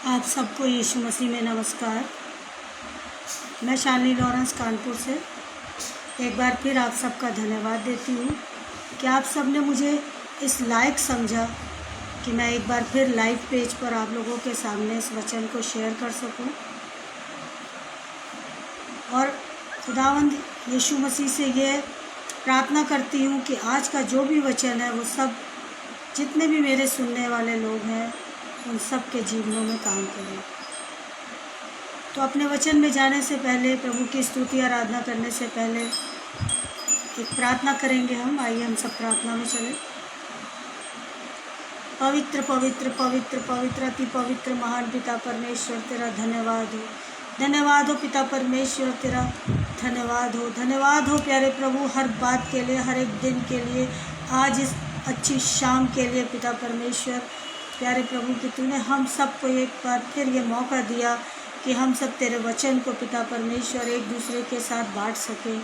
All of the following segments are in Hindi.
आप सबको यीशु मसीह में नमस्कार। मैं शालिनी लॉरेंस कानपुर से एक बार फिर आप सबका धन्यवाद देती हूँ कि आप सब ने मुझे इस लायक समझा कि मैं एक बार फिर लाइव पेज पर आप लोगों के सामने इस वचन को शेयर कर सकूँ। और खुदावंद यीशु मसीह से ये प्रार्थना करती हूँ कि आज का जो भी वचन है वो सब जितने भी मेरे सुनने वाले लोग हैं उन सब के जीवनों में काम करें। तो अपने वचन में जाने से पहले, प्रभु की स्तुति आराधना करने से पहले एक प्रार्थना करेंगे हम। आइए हम सब प्रार्थना में चलें। पवित्र पवित्र पवित्र पवित्र अति पवित्र महान पिता परमेश्वर, तेरा धन्यवाद हो, धन्यवाद हो पिता परमेश्वर, तेरा धन्यवाद हो, धन्यवाद हो प्यारे प्रभु, हर बात के लिए, हर एक दिन के लिए, आज इस अच्छी शाम के लिए पिता परमेश्वर। प्यारे प्रभु कि तूने हम सबको एक बार फिर ये मौका दिया कि हम सब तेरे वचन को पिता परमेश्वर एक दूसरे के साथ बांट सकें।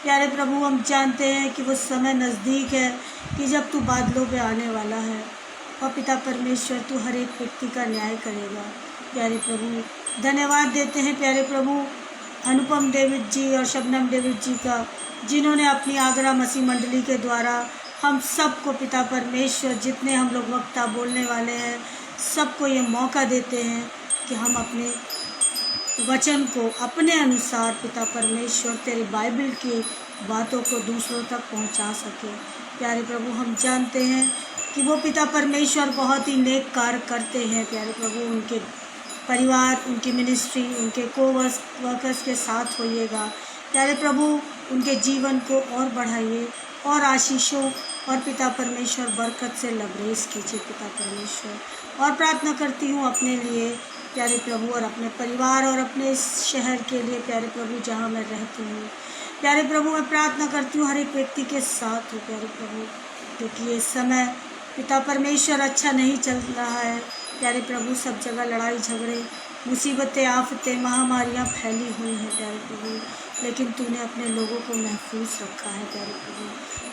प्यारे प्रभु, हम जानते हैं कि वो समय नज़दीक है कि जब तू बादलों पे आने वाला है और पिता परमेश्वर तू हर एक व्यक्ति का न्याय करेगा। प्यारे प्रभु धन्यवाद देते हैं प्यारे प्रभु अनुपम डेविड जी और शबनम डेविड जी का, जिन्होंने अपनी आगरा मसीह मंडली के द्वारा हम सबको पिता परमेश्वर, जितने हम लोग वक्ता बोलने वाले हैं, सबको ये मौका देते हैं कि हम अपने वचन को अपने अनुसार पिता परमेश्वर तेरी बाइबल की बातों को दूसरों तक पहुंचा सके। प्यारे प्रभु हम जानते हैं कि वो पिता परमेश्वर बहुत ही नेक कार्य करते हैं। प्यारे प्रभु उनके परिवार, उनकी मिनिस्ट्री, उनके वर्कर्स के साथ होइएगा। प्यारे प्रभु उनके जीवन को और बढ़ाइए और आशीषों और पिता परमेश्वर बरकत से लबरेज कीजिए पिता परमेश्वर। और प्रार्थना करती हूँ अपने लिए प्यारे प्रभु और अपने परिवार और अपने इस शहर के लिए प्यारे प्रभु जहाँ मैं रहती हूँ। प्यारे प्रभु मैं प्रार्थना करती हूँ हर एक व्यक्ति के साथ हो प्यारे प्रभु, क्योंकि ये समय पिता परमेश्वर अच्छा नहीं चल रहा है। प्यारे प्रभु सब जगह लड़ाई झगड़े, मुसीबतें, आफतें, महामारियाँ फैली हुई हैं प्यारे प्रभु, लेकिन तूने अपने लोगों को महफूज रखा है प्यारे प्रभु,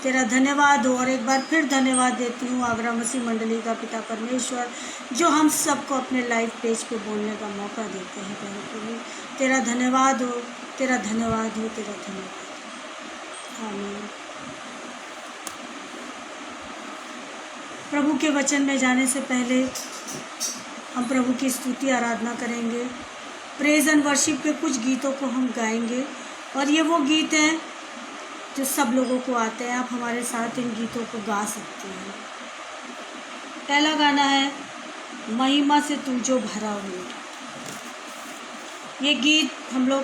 तेरा धन्यवाद हो। और एक बार फिर धन्यवाद देती हूँ आगरा मसीह मंडली का पिता परमेश्वर, जो हम सबको अपने लाइव पेज पे बोलने का मौका देते हैं प्यारे प्रभु, तेरा धन्यवाद हो, तेरा धन्यवाद हो, तेरा धन्यवाद। आमीन। प्रभु के वचन में जाने से पहले हम प्रभु की स्तुति आराधना करेंगे। प्रेज एंड वर्शिप के कुछ गीतों को हम गाएंगे और ये वो गीत हैं जो सब लोगों को आते हैं। आप हमारे साथ इन गीतों को गा सकते हैं। पहला गाना है महिमा से तू जो भरा हो। ये गीत हम लोग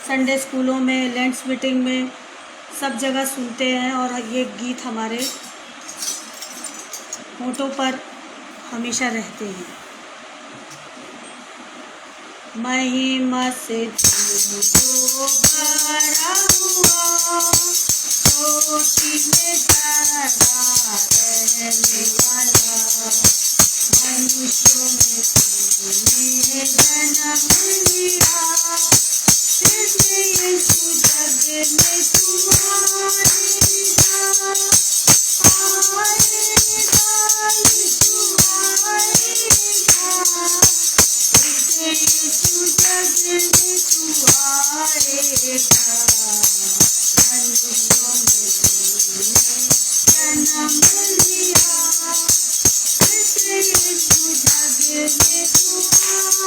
संडे स्कूलों में, लेंट्स मीटिंग में सब जगह सुनते हैं और ये गीत हमारे होठों पर हमेशा रहते हैं। महिमा से तू जो भरा हुआ, ज्योति में सदा रहने वाला, मनुष्यों में तूने जन्म लिया, फिर यीशु जग में तू आएगा, यीशु आएगा, यीशु जग में तू आएगा, मनुष्यों में तूने जन्म लिया, फिर यीशु जग में तू आएगा,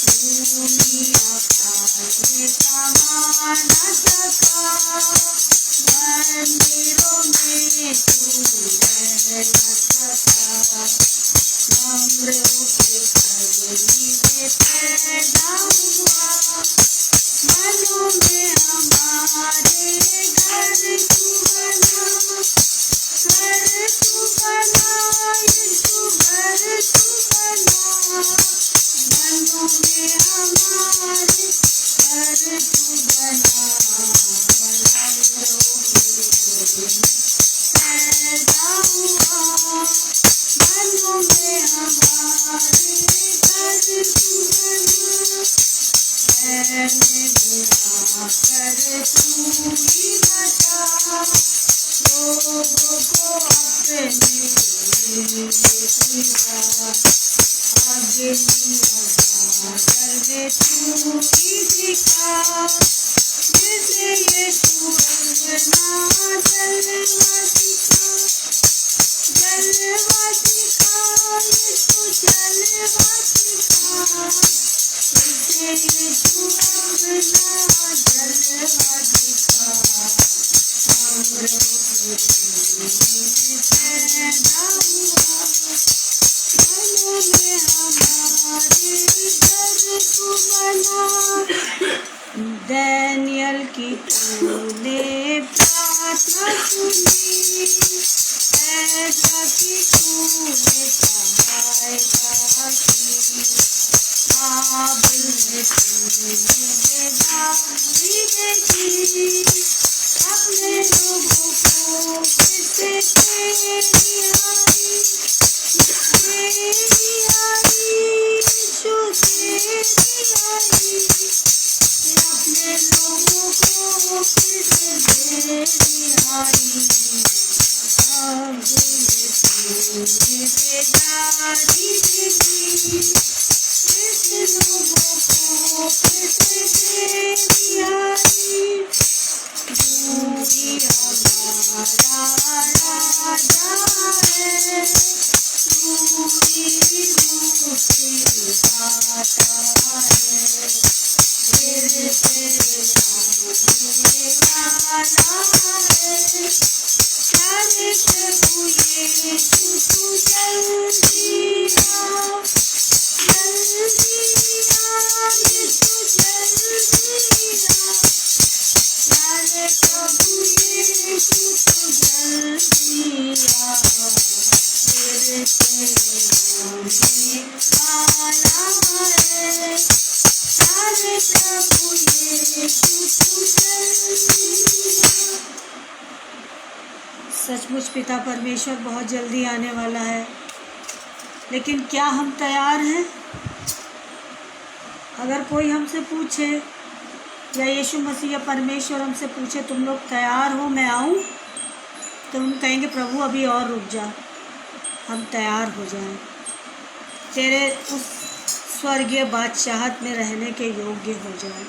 भूमि आकाश में समा न सका, मंदिरों में तू रह न सका, नम्रों के धरती में पैदा हुआ, मनों में हमारे घर तू बना, घर तू बना, यीशु घर तू बना, मनों में हमारे घर तू बना, नम्रों के घर में पैदा हुआ, मनों में हमारे घर तू बना, ऐने मिला कर तू ही बचा, लोगों को अपने लिए दिया, आगे बादल में तू ही दिखा, जिसे यीशु अंगना जलवा दिखा, जलवा दिखा, यीशु जलवा दिखा, जिसे यीशु अंगना जलवा दिखा। हमरो पैदा हुआ, मन में हमारे घर को बना। दानियल की तूने प्रार्थना सुनी, ऐसा कि तूने सहायता की। बाबिल में तूने बेदारी देखी, अपने लोगों को फिर से तेरी आई, तेरी आई, यीशु तेरी आई, अपने लोगों को फिर से तेरी आई। बाबिल में तूने बेदारी देखी, फिर से लोगों को फिर से तेरी आई। तू ही हमारा राजा है, तू ही मुक्ति दाता है, फिर से आने वाला है। प्यारे प्रभु यीशु तू जल्दी आ, जल्दी आ, यीशु जल्दी आ। प्यारे प्रभु यीशु तू जल्दी आ, फिर से आने वाला है। प्यारे प्रभु यीशु तू जल्दी आ। सचमुच पिता परमेश्वर बहुत जल्दी आने वाला है, लेकिन क्या हम तैयार हैं? अगर कोई हमसे पूछे या यीशु मसीह या परमेश्वर हमसे पूछे तुम लोग तैयार हो मैं आऊँ, तो हम कहेंगे प्रभु अभी और रुक जा, हम तैयार हो जाएं, तेरे उस स्वर्गीय बादशाहत में रहने के योग्य हो जाएं।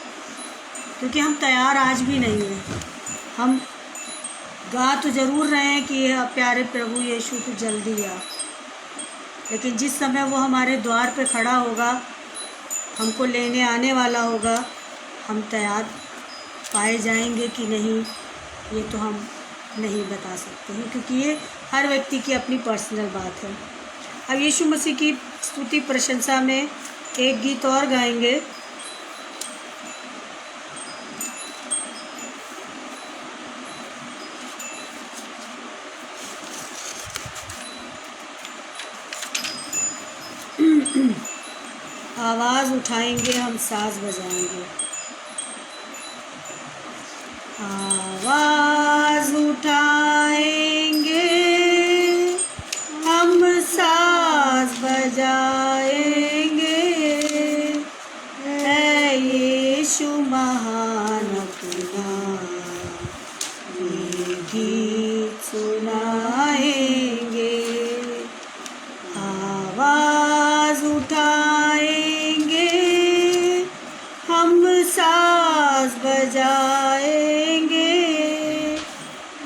क्योंकि हम तैयार आज भी नहीं हैं। हम गा तो ज़रूर रहे हैं कि प्यारे प्रभु यीशु तू जल्दी आ, लेकिन जिस समय वो हमारे द्वार पे खड़ा होगा, हमको लेने आने वाला होगा, हम तैयार पाए जाएंगे कि नहीं, ये तो हम नहीं बता सकते हैं, क्योंकि ये हर व्यक्ति की अपनी पर्सनल बात है। अब यीशु मसीह की स्तुति प्रशंसा में एक गीत और गाएंगे। आवाज़ उठाएंगे हम, साज बजाएंगे। आवाज़ उठाएंगे हम, साज बजाएंगे, है यीशु महान अपना, ये गीत सुनाएंगे। आवाज़ उठाएंगे हम, साज बजाएंगे,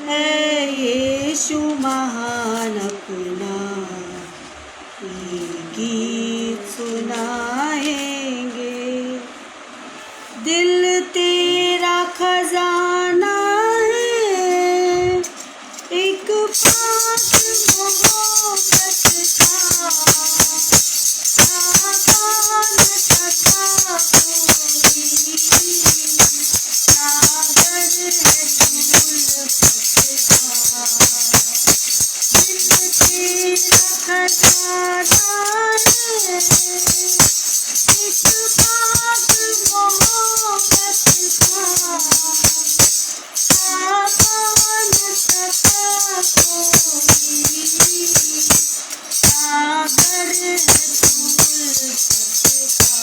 है यीशु महान अपना, ये गीत सुनाएंगे। दिल तेरा खजाना है, एक पाक मोहब्बत का, आसान तथा कोई सागर है उल्फत का। दिल तेरा खजाना है, एक पाक मोहब्बत का, आसान तथा कोई सागर है उल्फत का।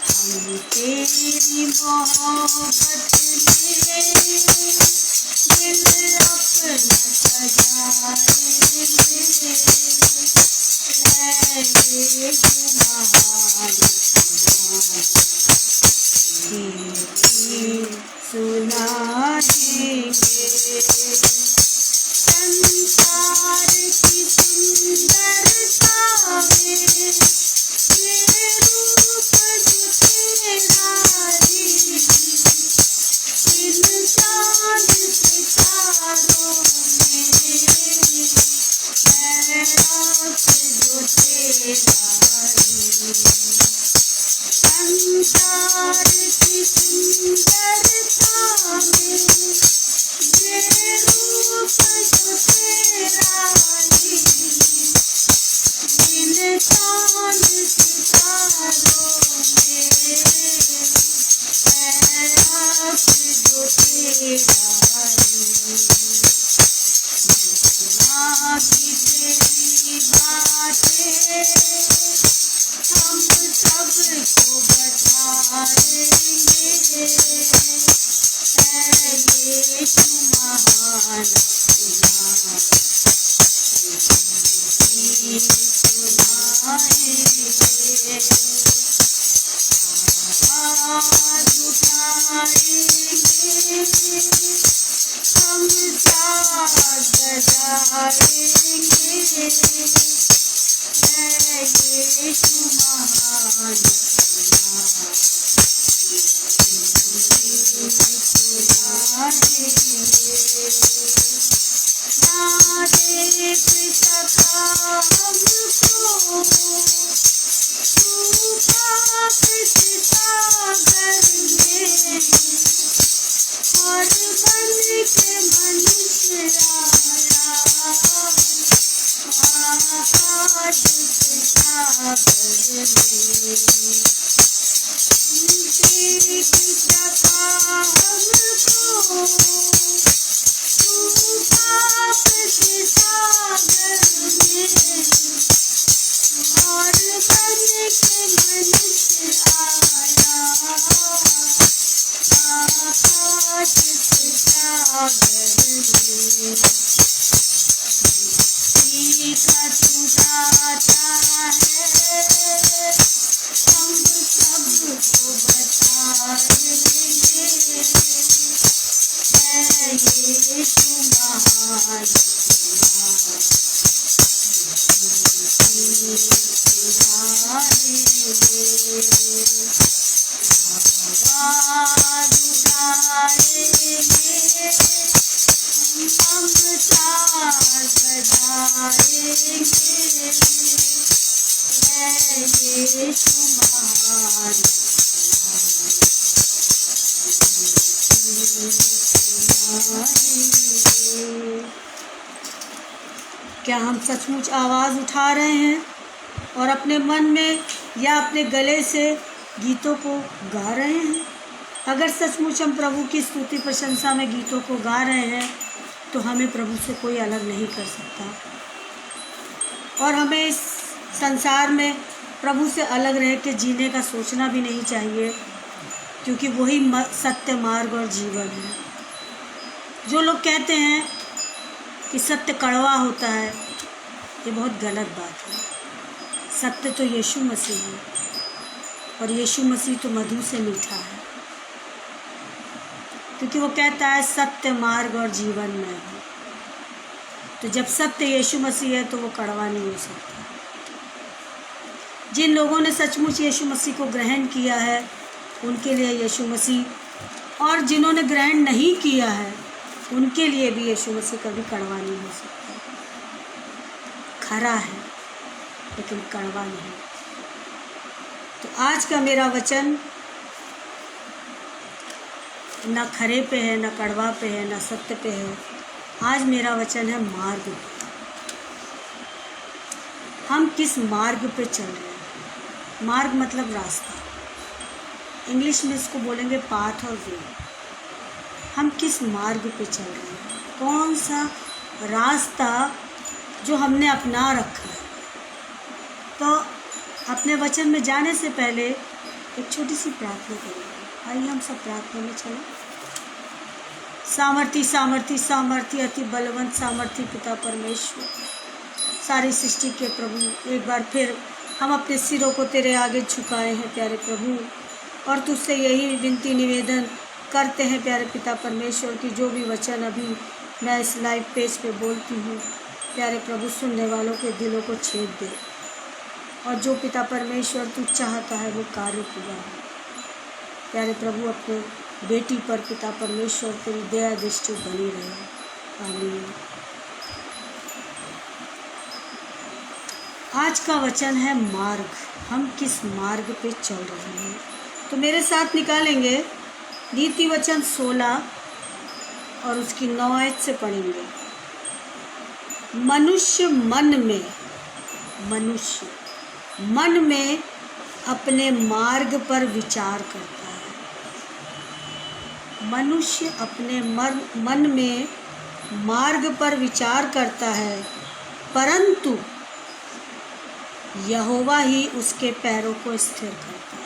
हम तेरी मोहब्बत में दिल अपना सजाएंगे, है सुनाएंगे संसार की सुंदरता में ये रूप जो तेरा इन चांद सितारों में है रात जो तेरा संसार की सुंदरता में ये रूप जो तेरा इन चांद सितारों में है रात जो तेरा की तेरी बातें हम सबको बताएंगे यीशु महान सुनाएंगे आवाज़ उठाएंगे हम साथ बजाएंगे यीशु महान ना देख सका हमको तू पाप के सागर में और बन के मनुष्य आया आकाश के सागर में देख सका हमको तू पाप के सागर में और बन के मनुष्य आया आकाश के सागर में सीखा छुटाता है हम सबको बताएंगे यीशु महान आवाज़ उठाएंगे हम साथ बजाएंगे यीशु महान क्या हम सचमुच आवाज़ उठा रहे हैं और अपने मन में या अपने गले से गीतों को गा रहे हैं? अगर सचमुच हम प्रभु की स्तुति प्रशंसा में गीतों को गा रहे हैं तो हमें प्रभु से कोई अलग नहीं कर सकता और हमें इस संसार में प्रभु से अलग रह के जीने का सोचना भी नहीं चाहिए, क्योंकि वही सत्य मार्ग और जीवन है। जो लोग कहते हैं कि सत्य कड़वा होता है, ये बहुत गलत बात है। सत्य तो यीशु मसीह है और यीशु मसीह तो मधु से मीठा है, क्योंकि वो कहता है सत्य मार्ग और जीवन में है। तो जब सत्य यीशु मसीह है तो वो कड़वा नहीं हो सकता। जिन लोगों ने सचमुच यीशु मसीह को ग्रहण किया है उनके लिए यीशु मसीह, और जिन्होंने ग्रहण नहीं किया है उनके लिए भी यीशु मसीह कभी कड़वा नहीं हो सकता। खरा है लेकिन कड़वा नहीं। तो आज का मेरा वचन ना खरे पे है, ना कड़वा पे है, ना सत्य पे है। आज मेरा वचन है मार्ग पे। हम किस मार्ग पे चल रहे हैं? मार्ग मतलब रास्ता, इंग्लिश में इसको बोलेंगे पाथ और वे। हम किस मार्ग पे चल रहे हैं? कौन सा रास्ता जो हमने अपना रखा है? तो अपने वचन में जाने से पहले एक छोटी सी प्रार्थना करेंगे। आइए हम सब प्रार्थना में चलें। सामर्थी सामर्थी सामर्थी अति बलवंत सामर्थी पिता परमेश्वर, सारी सृष्टि के प्रभु, एक बार फिर हम अपने सिरों को तेरे आगे झुकाए हैं प्यारे प्रभु, और तुझसे यही विनती निवेदन करते हैं प्यारे पिता परमेश्वर की जो भी वचन अभी मैं इस लाइव पेज पे बोलती हूँ प्यारे प्रभु, सुनने वालों के दिलों को छेद दे, और जो पिता परमेश्वर तू चाहता है वो कार्य पूरा हो प्यारे प्रभु। अपने बेटी पर पिता परमेश्वर तेरी दया दृष्टि बनी रहे। आमीन। आज का वचन है मार्ग। हम किस मार्ग पे चल रहे हैं, तो मेरे साथ निकालेंगे नीति वचन 16 और उसकी 9 आयत से पढ़ेंगे। मनुष्य मन में अपने मार्ग पर विचार करता है। मनुष्य अपने मन में मार्ग पर विचार करता है, परंतु यहोवा ही उसके पैरों को स्थिर करता है।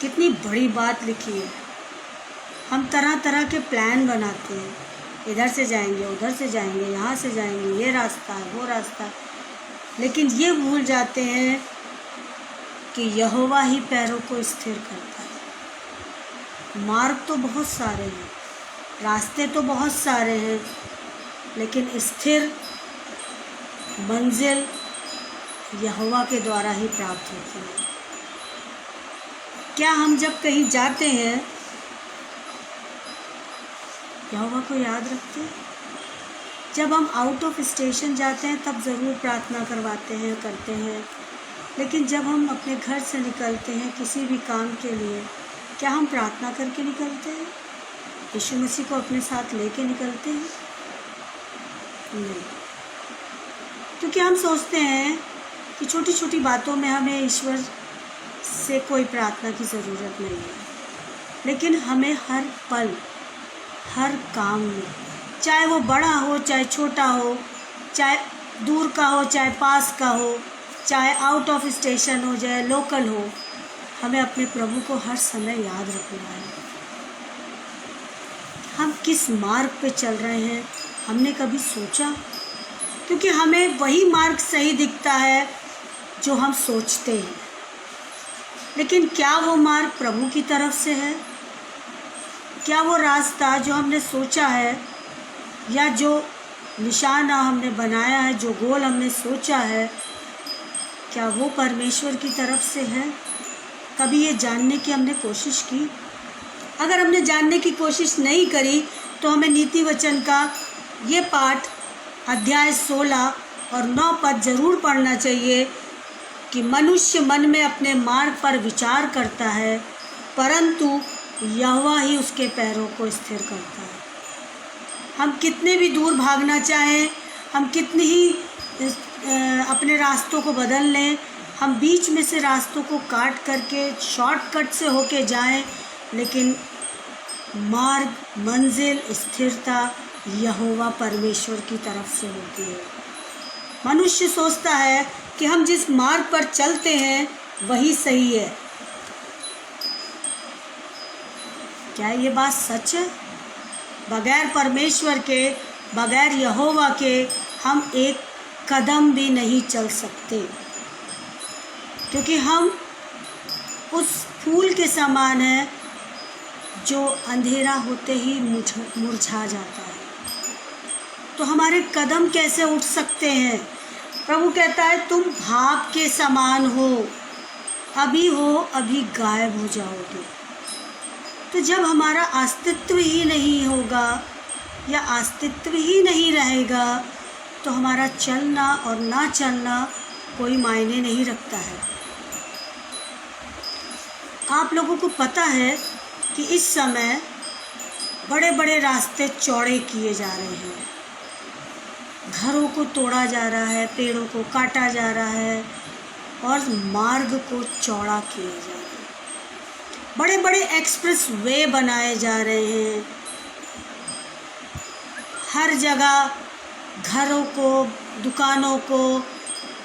कितनी बड़ी बात लिखी है। हम तरह तरह के प्लान बनाते हैं, इधर से जाएंगे, उधर से जाएंगे, यहाँ से जाएंगे, ये रास्ता है, वो रास्ता है, लेकिन ये भूल जाते हैं कि यहोवा ही पैरों को स्थिर करता है। मार्ग तो बहुत सारे हैं, रास्ते तो बहुत सारे हैं, लेकिन स्थिर मंजिल यहोवा के द्वारा ही प्राप्त होती है। क्या हम जब कहीं जाते हैं यहोवा को याद रखते हैं? जब हम आउट ऑफ स्टेशन जाते हैं तब ज़रूर प्रार्थना करवाते हैं, करते हैं, लेकिन जब हम अपने घर से निकलते हैं किसी भी काम के लिए, क्या हम प्रार्थना करके निकलते हैं? यीशु मसीह को अपने साथ लेके निकलते हैं? नहीं, क्योंकि हम सोचते हैं कि छोटी छोटी बातों में हमें ईश्वर से कोई प्रार्थना की ज़रूरत नहीं है, लेकिन हमें हर पल, हर काम में, चाहे वो बड़ा हो चाहे छोटा हो, चाहे दूर का हो चाहे पास का हो, चाहे आउट ऑफ स्टेशन हो चाहे लोकल हो, हमें अपने प्रभु को हर समय याद रखना है। हम किस मार्ग पे चल रहे हैं हमने कभी सोचा? क्योंकि हमें वही मार्ग सही दिखता है जो हम सोचते हैं, लेकिन क्या वो मार्ग प्रभु की तरफ से है? क्या वो रास्ता जो हमने सोचा है या जो निशाना हमने बनाया है, जो गोल हमने सोचा है, क्या वो परमेश्वर की तरफ से है? कभी ये जानने की हमने कोशिश की? अगर हमने जानने की कोशिश नहीं करी तो हमें नीति वचन का ये पाठ अध्याय 16 और 9 पद जरूर पढ़ना चाहिए कि मनुष्य मन में अपने मार्ग पर विचार करता है, परंतु यहोवा ही उसके पैरों को स्थिर करता है। हम कितने भी दूर भागना चाहें, हम कितनी ही अपने रास्तों को बदल लें, हम बीच में से रास्तों को काट करके शॉर्टकट से होके जाएं, लेकिन मार्ग, मंजिल, स्थिरता यहोवा परमेश्वर की तरफ से होती है। मनुष्य सोचता है कि हम जिस मार्ग पर चलते हैं वही सही है। क्या ये बात सच है? बगैर परमेश्वर के, बगैर यहोवा के हम एक कदम भी नहीं चल सकते, क्योंकि हम उस फूल के समान हैं जो अंधेरा होते ही मुरझा जाता है। तो हमारे कदम कैसे उठ सकते हैं? प्रभु कहता है तुम भाप के समान हो, अभी गायब हो जाओगे। तो जब हमारा अस्तित्व ही नहीं होगा या अस्तित्व ही नहीं रहेगा तो हमारा चलना और ना चलना कोई मायने नहीं रखता है। आप लोगों को पता है कि इस समय बड़े बड़े रास्ते चौड़े किए जा रहे हैं, घरों को तोड़ा जा रहा है, पेड़ों को काटा जा रहा है और मार्ग को चौड़ा किया जा रहा है। बड़े बड़े एक्सप्रेस वे बनाए जा रहे हैं। हर जगह घरों को, दुकानों को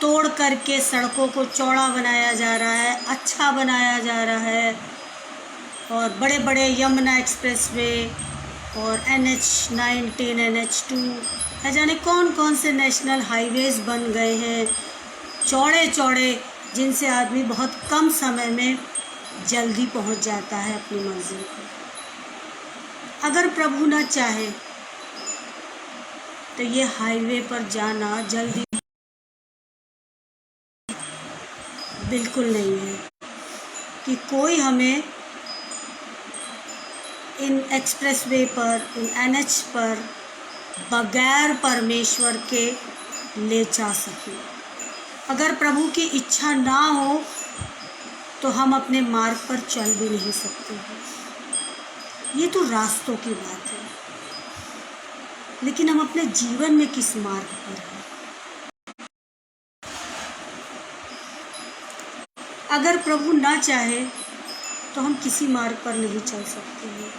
तोड़ करके सड़कों को चौड़ा बनाया जा रहा है, अच्छा बनाया जा रहा है। और बड़े बड़े यमुना एक्सप्रेस वे और NH-19, NH-2, न जाने कौन कौन से नेशनल हाईवेज़ बन गए हैं। चौड़े चौड़े, जिनसे आदमी बहुत कम समय में जल्दी पहुंच जाता है अपनी मंजिल पर। अगर प्रभु न चाहे तो ये हाईवे पर जाना जल्दी बिल्कुल नहीं है कि कोई हमें इन एक्सप्रेसवे पर, इन एनएच पर बगैर परमेश्वर के ले जा सके। अगर प्रभु की इच्छा ना हो तो हम अपने मार्ग पर चल भी नहीं सकते हैं। ये तो रास्तों की बात है, लेकिन हम अपने जीवन में किस मार्ग पर हैं? अगर प्रभु ना चाहे तो हम किसी मार्ग पर नहीं चल सकते हैं।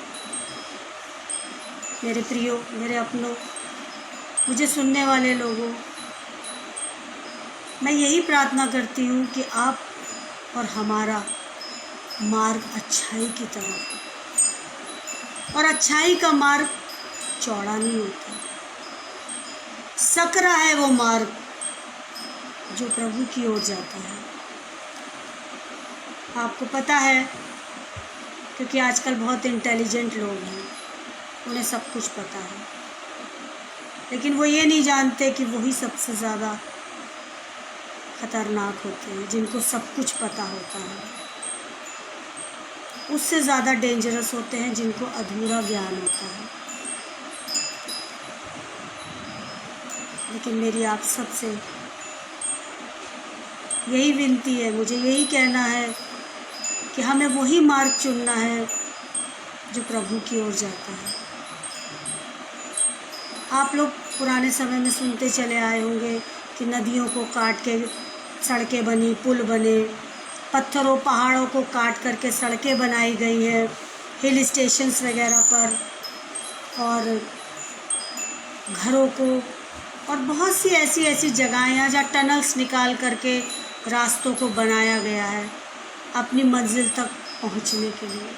मेरे प्रियो, मेरे अपनों, मुझे सुनने वाले लोगों, मैं यही प्रार्थना करती हूँ कि आप और हमारा मार्ग अच्छाई की तरफ हो। और अच्छाई का मार्ग चौड़ा नहीं होता, सकरा है वो मार्ग जो प्रभु की ओर जाता है। आपको पता है, क्योंकि आजकल बहुत इंटेलिजेंट लोग हैं, उन्हें सब कुछ पता है, लेकिन वो ये नहीं जानते कि वही सबसे ज़्यादा खतरनाक होते हैं, जिनको सब कुछ पता होता है। उससे ज़्यादा डेंजरस होते हैं जिनको अधूरा ज्ञान होता है। लेकिन मेरी आप सबसे यही विनती है, मुझे यही कहना है कि हमें वही मार्ग चुनना है जो प्रभु की ओर जाता है। आप लोग पुराने समय में सुनते चले आए होंगे कि नदियों को काट के सड़कें बनी, पुल बने, पत्थरों पहाड़ों को काट करके सड़कें बनाई गई हैं हिल स्टेशंस वगैरह पर, और घरों को, और बहुत सी ऐसी ऐसी जगहें हैं जहाँ टनल्स निकाल करके रास्तों को बनाया गया है अपनी मंजिल तक पहुँचने के लिए।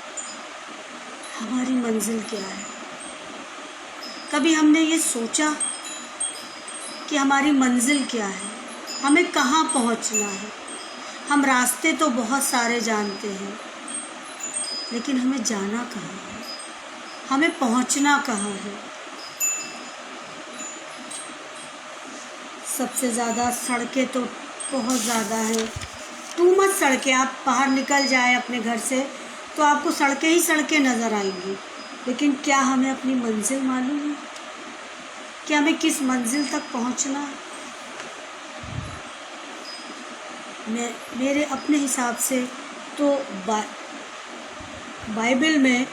हमारी मंजिल क्या है? कभी हमने ये सोचा कि हमारी मंजिल क्या है, हमें कहाँ पहुँचना है? हम रास्ते तो बहुत सारे जानते हैं, लेकिन हमें जाना कहाँ है, हमें पहुँचना कहाँ है? सबसे ज़्यादा सड़कें तो बहुत ज़्यादा हैं, टू मच सड़कें। आप बाहर निकल जाए अपने घर से तो आपको सड़कें ही सड़कें नज़र आएंगी, लेकिन क्या हमें अपनी मंजिल मालूम है? कि हमें किस मंजिल तक पहुंचना है? मेरे अपने हिसाब से तो बाइबल में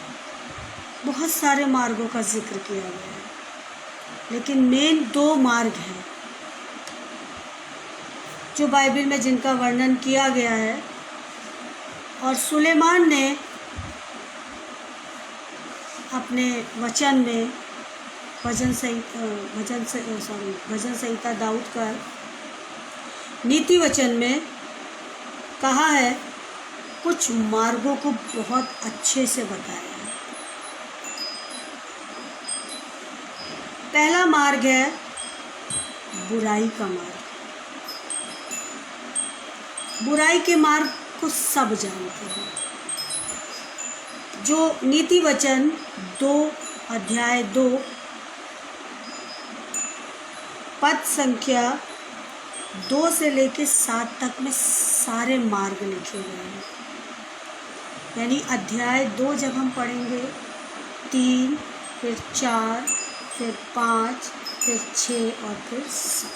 बहुत सारे मार्गों का जिक्र किया गया है, लेकिन मेन 2 मार्ग हैं जो बाइबल में जिनका वर्णन किया गया है। और सुलेमान ने अपने वचन में भजन संहिता दाऊद का नीति वचन में कहा है, कुछ मार्गों को बहुत अच्छे से बताया है। पहला मार्ग है बुराई का मार्ग। बुराई के मार्ग को सब जानते हैं। जो नीति वचन 2 अध्याय 2 पद संख्या 2 से लेकर 7 तक में सारे मार्ग लिखे गए हैं। यानी अध्याय 2 जब हम पढ़ेंगे, 3, फिर 4, फिर 5, फिर 6 और फिर 7,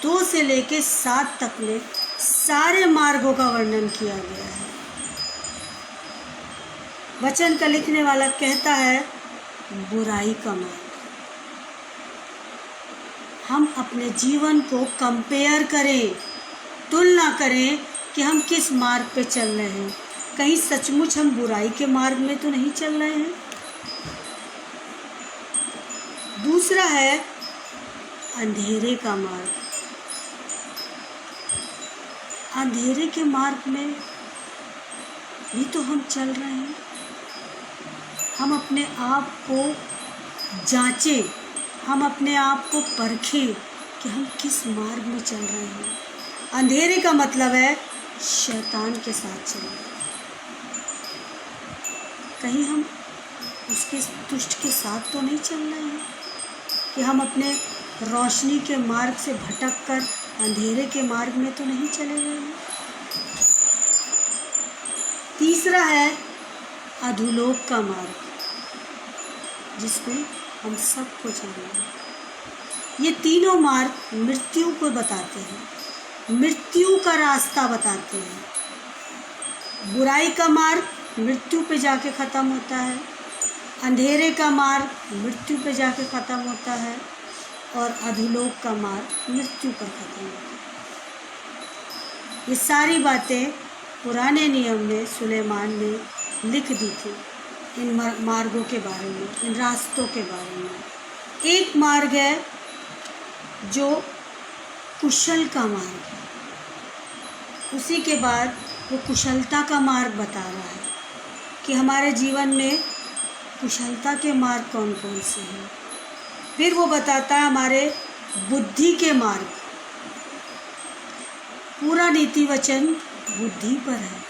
2 से लेकर 7 तक में सारे मार्गों का वर्णन किया गया है। वचन का लिखने वाला कहता है बुराई का मार्ग। हम अपने जीवन को कंपेयर करें, तुलना करें कि हम किस मार्ग पे चल रहे हैं। कहीं सचमुच हम बुराई के मार्ग में तो नहीं चल रहे हैं। दूसरा है अंधेरे का मार्ग। अंधेरे के मार्ग में भी तो हम चल रहे हैं। हम अपने आप को जांचें, हम अपने आप को परखें कि हम किस मार्ग में चल रहे हैं। अंधेरे का मतलब है शैतान के साथ चलना। कहीं हम उसके दुष्ट के साथ तो नहीं चल रहे हैं कि हम अपने रोशनी के मार्ग से भटक कर अंधेरे के मार्ग में तो नहीं चले गए हैं। तीसरा है अधोलोक का मार्ग, जिसमें हम सबको जाना है। ये तीनों मार्ग मृत्यु को बताते हैं, मृत्यु का रास्ता बताते हैं। बुराई का मार्ग मृत्यु पे जाके ख़त्म होता है, अंधेरे का मार्ग मृत्यु पे जाके ख़त्म होता है, और अधोलोक का मार्ग मृत्यु पर ख़त्म होता है। ये सारी बातें पुराने नियम में सुलेमान ने लिख दी थी, इन मार्गों के बारे में, इन रास्तों के बारे में। एक मार्ग है जो कुशल का मार्ग है, उसी के बाद वो कुशलता का मार्ग बता रहा है कि हमारे जीवन में कुशलता के मार्ग कौन कौन से हैं। फिर वो बताता है हमारे बुद्धि के मार्ग। पूरा नीति वचन बुद्धि पर है,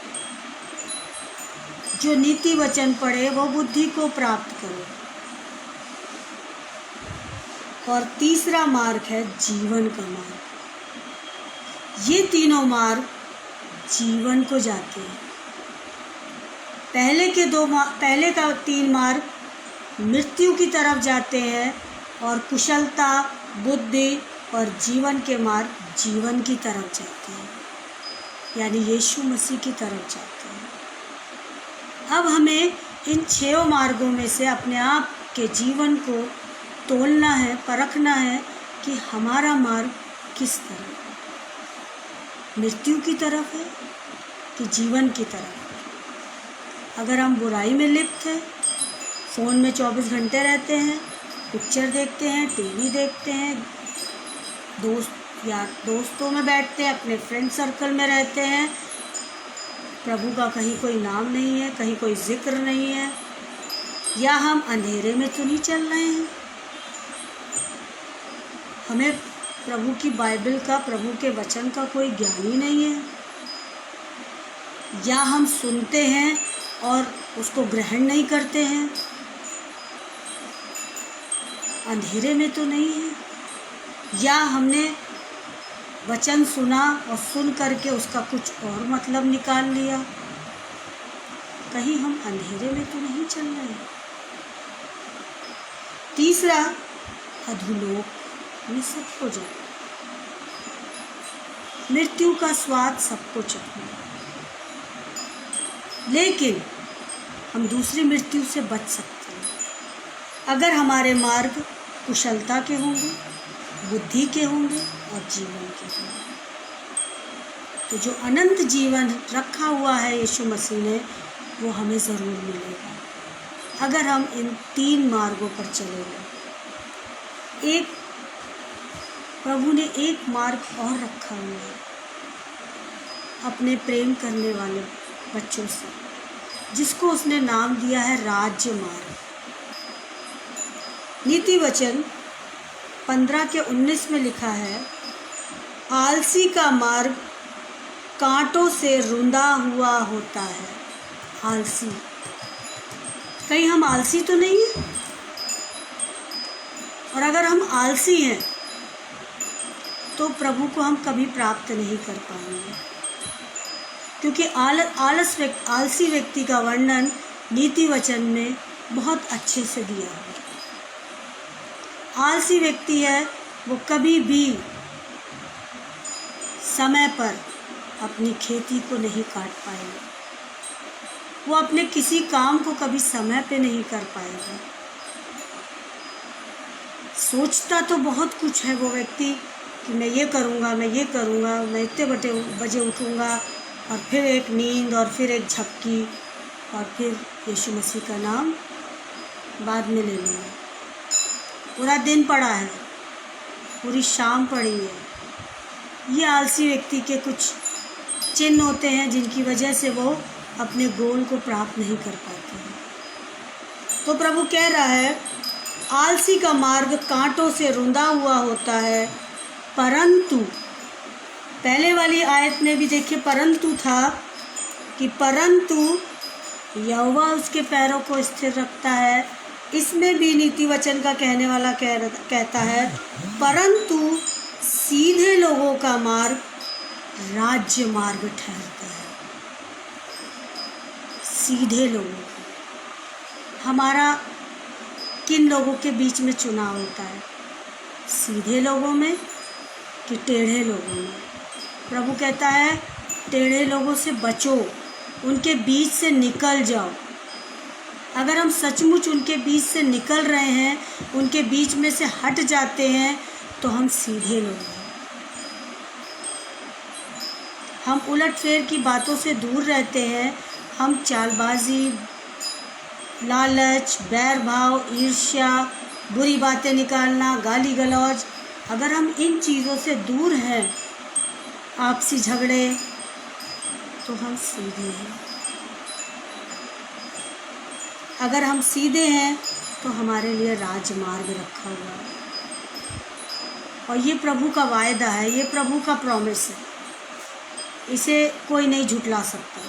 जो नीति वचन पढ़े वो बुद्धि को प्राप्त करे। और तीसरा मार्ग है जीवन का मार्ग। ये तीनों मार्ग जीवन को जाते हैं। पहले का 3 मार्ग मृत्यु की तरफ जाते हैं, और कुशलता, बुद्धि और जीवन के मार्ग जीवन की तरफ जाते हैं, यानी यीशु मसीह की तरफ जाते हैं। अब हमें इन 6 मार्गों में से अपने आप के जीवन को तोलना है, परखना है कि हमारा मार्ग किस तरफ, मृत्यु की तरफ है कि जीवन की तरफ। अगर हम बुराई में लिप्त हैं, फ़ोन में 24 घंटे रहते हैं, पिक्चर देखते हैं, टीवी देखते हैं, दोस्तों में बैठते हैं, अपने फ्रेंड सर्कल में रहते हैं, प्रभु का कहीं कोई नाम नहीं है, कहीं कोई जिक्र नहीं है, या हम अंधेरे में तो नहीं चल रहे हैं। हमें प्रभु की बाइबल का, प्रभु के वचन का कोई ज्ञान ही नहीं है, या हम सुनते हैं और उसको ग्रहण नहीं करते हैं। अंधेरे में तो नहीं है, या हमने वचन सुना और सुन करके उसका कुछ और मतलब निकाल लिया। कहीं हम अंधेरे में तो नहीं चल रहे हैं। तीसरा अधोलोक में सबको जाना, मृत्यु का स्वाद सबको चखना, लेकिन हम दूसरी मृत्यु से बच सकते हैं अगर हमारे मार्ग कुशलता के होंगे, बुद्धि के होंगे और जीवन के होंगे। तो जो अनंत जीवन रखा हुआ है यीशु मसीह ने, वो हमें ज़रूर मिलेगा अगर हम इन 3 मार्गों पर चलेंगे। प्रभु ने एक मार्ग और रखा हुआ है अपने प्रेम करने वाले बच्चों से, जिसको उसने नाम दिया है राज्य मार्ग। नीति वचन 15:19 में लिखा है, आलसी का मार्ग कांटों से रुंधा हुआ होता है। आलसी, कहीं हम आलसी तो नहीं हैं? और अगर हम आलसी हैं तो प्रभु को हम कभी प्राप्त नहीं कर पाएंगे, क्योंकि आलसी व्यक्ति का वर्णन नीति वचन में बहुत अच्छे से दिया है। आलसी व्यक्ति है वो कभी भी समय पर अपनी खेती को नहीं काट पाएगा, वो अपने किसी काम को कभी समय पे नहीं कर पाएगा। सोचता तो बहुत कुछ है वो व्यक्ति कि मैं ये करूँगा, मैं ये करूँगा, मैं इतने बजे उठूँगा, और फिर एक नींद और फिर एक झपकी और फिर यीशु मसीह का नाम बाद में ले लूँगा। पूरा दिन पड़ा है, पूरी शाम पड़ी है। ये आलसी व्यक्ति के कुछ चिन्ह होते हैं जिनकी वजह से वो अपने गोल को प्राप्त नहीं कर पाते हैं। तो प्रभु कह रहा है, आलसी का मार्ग कांटों से रुंधा हुआ होता है, परंतु पहले वाली आयत में भी देखिए परंतु था कि परंतु यहोवा उसके पैरों को स्थिर रखता है। इसमें भी नीति वचन का कहने वाला कहता है परंतु सीधे लोगों का मार्ग राज्य मार्ग ठहरता है। सीधे लोगों का, हमारा किन लोगों के बीच में चुनाव होता है? सीधे लोगों में कि टेढ़े लोगों में? प्रभु कहता है टेढ़े लोगों से बचो, उनके बीच से निकल जाओ। अगर हम सचमुच उनके बीच से निकल रहे हैं, उनके बीच में से हट जाते हैं, तो हम सीधे लोग हैं। हम उलटफेर की बातों से दूर रहते हैं। हम चालबाजी, लालच, बैर भाव, ईर्ष्या, बुरी बातें निकालना, गाली गलौज, अगर हम इन चीज़ों से दूर हैं, आपसी झगड़े, तो हम सीधे हैं। अगर हम सीधे हैं तो हमारे लिए राजमार्ग रखा हुआ है, और ये प्रभु का वायदा है, ये प्रभु का प्रॉमिस है। इसे कोई नहीं झुठला सकता।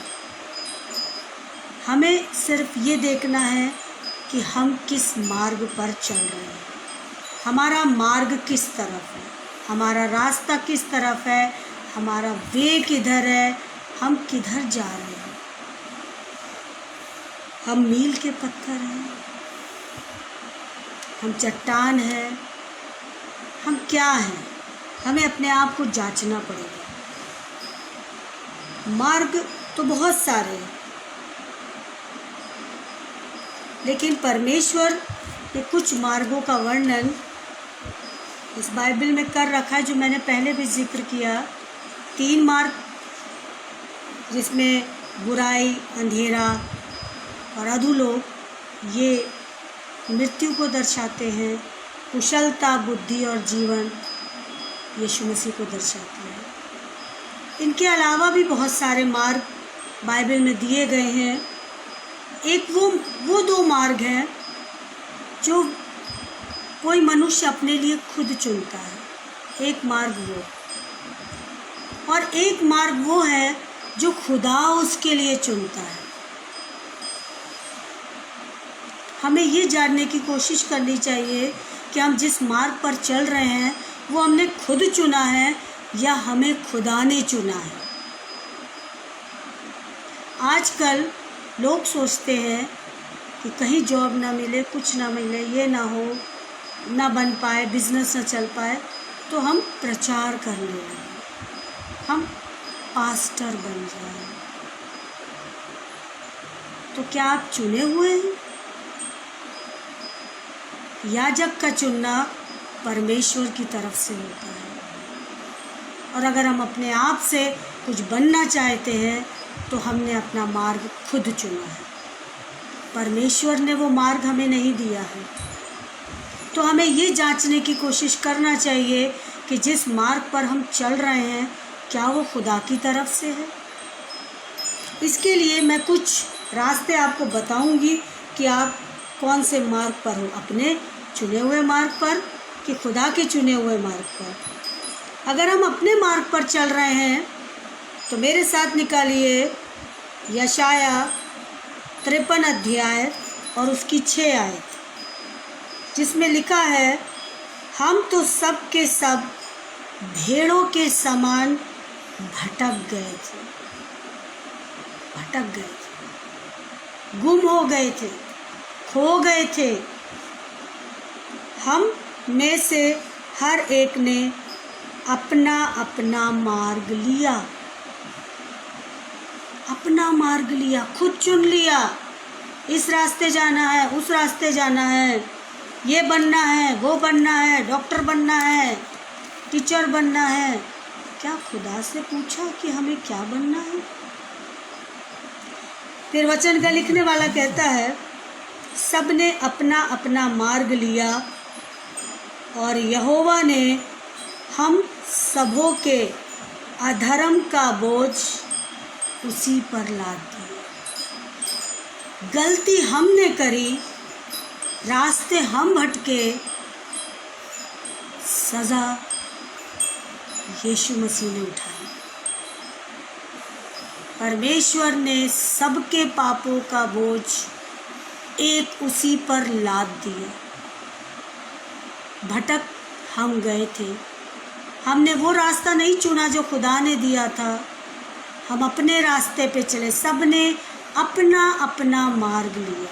हमें सिर्फ ये देखना है कि हम किस मार्ग पर चल रहे हैं, हमारा मार्ग किस तरफ है, हमारा रास्ता किस तरफ है, हमारा वे किधर है, हम किधर जा रहे हैं। हम मील के पत्थर हैं, हम चट्टान हैं, हम क्या हैं? हमें अपने आप को जांचना पड़ेगा। मार्ग तो बहुत सारे हैं, लेकिन परमेश्वर ने कुछ मार्गों का वर्णन इस बाइबल में कर रखा है, जो मैंने पहले भी जिक्र किया। 3 मार्ग, जिसमें बुराई, अंधेरा और अधोलोक, ये मृत्यु को दर्शाते हैं। कुशलता, बुद्धि और जीवन यीशु मसीह को दर्शाते हैं। इनके अलावा भी बहुत सारे मार्ग बाइबल में दिए गए हैं। एक वो 2 मार्ग हैं जो कोई मनुष्य अपने लिए खुद चुनता है। एक मार्ग वो, और एक मार्ग वो है जो खुदा उसके लिए चुनता है। हमें ये जानने की कोशिश करनी चाहिए कि हम जिस मार्ग पर चल रहे हैं वो हमने खुद चुना है या हमें खुदा ने चुना है। आजकल लोग सोचते हैं कि कहीं जॉब ना मिले, कुछ ना मिले, ये ना हो, ना बन पाए, बिजनेस ना चल पाए, तो हम प्रचार करने लगे, हम पास्टर बन जाए। तो क्या आप चुने हुए हैं? याजक का चुनना परमेश्वर की तरफ से होता है, और अगर हम अपने आप से कुछ बनना चाहते हैं तो हमने अपना मार्ग खुद चुना है। परमेश्वर ने वो मार्ग हमें नहीं दिया है। तो हमें ये जांचने की कोशिश करना चाहिए कि जिस मार्ग पर हम चल रहे हैं क्या वो खुदा की तरफ से है। इसके लिए मैं कुछ रास्ते आपको बताऊंगी कि आप कौन से मार्ग पर हो, अपने चुने हुए मार्ग पर कि खुदा के चुने हुए मार्ग पर। अगर हम अपने मार्ग पर चल रहे हैं तो मेरे साथ निकालिए यशाया 53 अध्याय और उसकी 6 आयत, जिसमें लिखा है, हम तो सब के सब भेड़ों के समान भटक गए थे, गुम हो गए थे, खो गए थे। हम में से हर एक ने अपना अपना मार्ग लिया, अपना मार्ग लिया, खुद चुन लिया। इस रास्ते जाना है, उस रास्ते जाना है, ये बनना है, वो बनना है, डॉक्टर बनना है, टीचर बनना है। क्या खुदा से पूछा कि हमें क्या बनना है? फिर वचन का लिखने वाला कहता है, सबने अपना अपना मार्ग लिया और यहोवा ने हम सबों के अधर्म का बोझ उसी पर लाद दिया। गलती हमने करी, रास्ते हम भटके, सज़ा यीशु मसीह ने उठाई। परमेश्वर ने सबके पापों का बोझ एक उसी पर लाद दिया। भटक हम गए थे, हमने वो रास्ता नहीं चुना जो खुदा ने दिया था, हम अपने रास्ते पे चले, सब ने अपना अपना मार्ग लिया।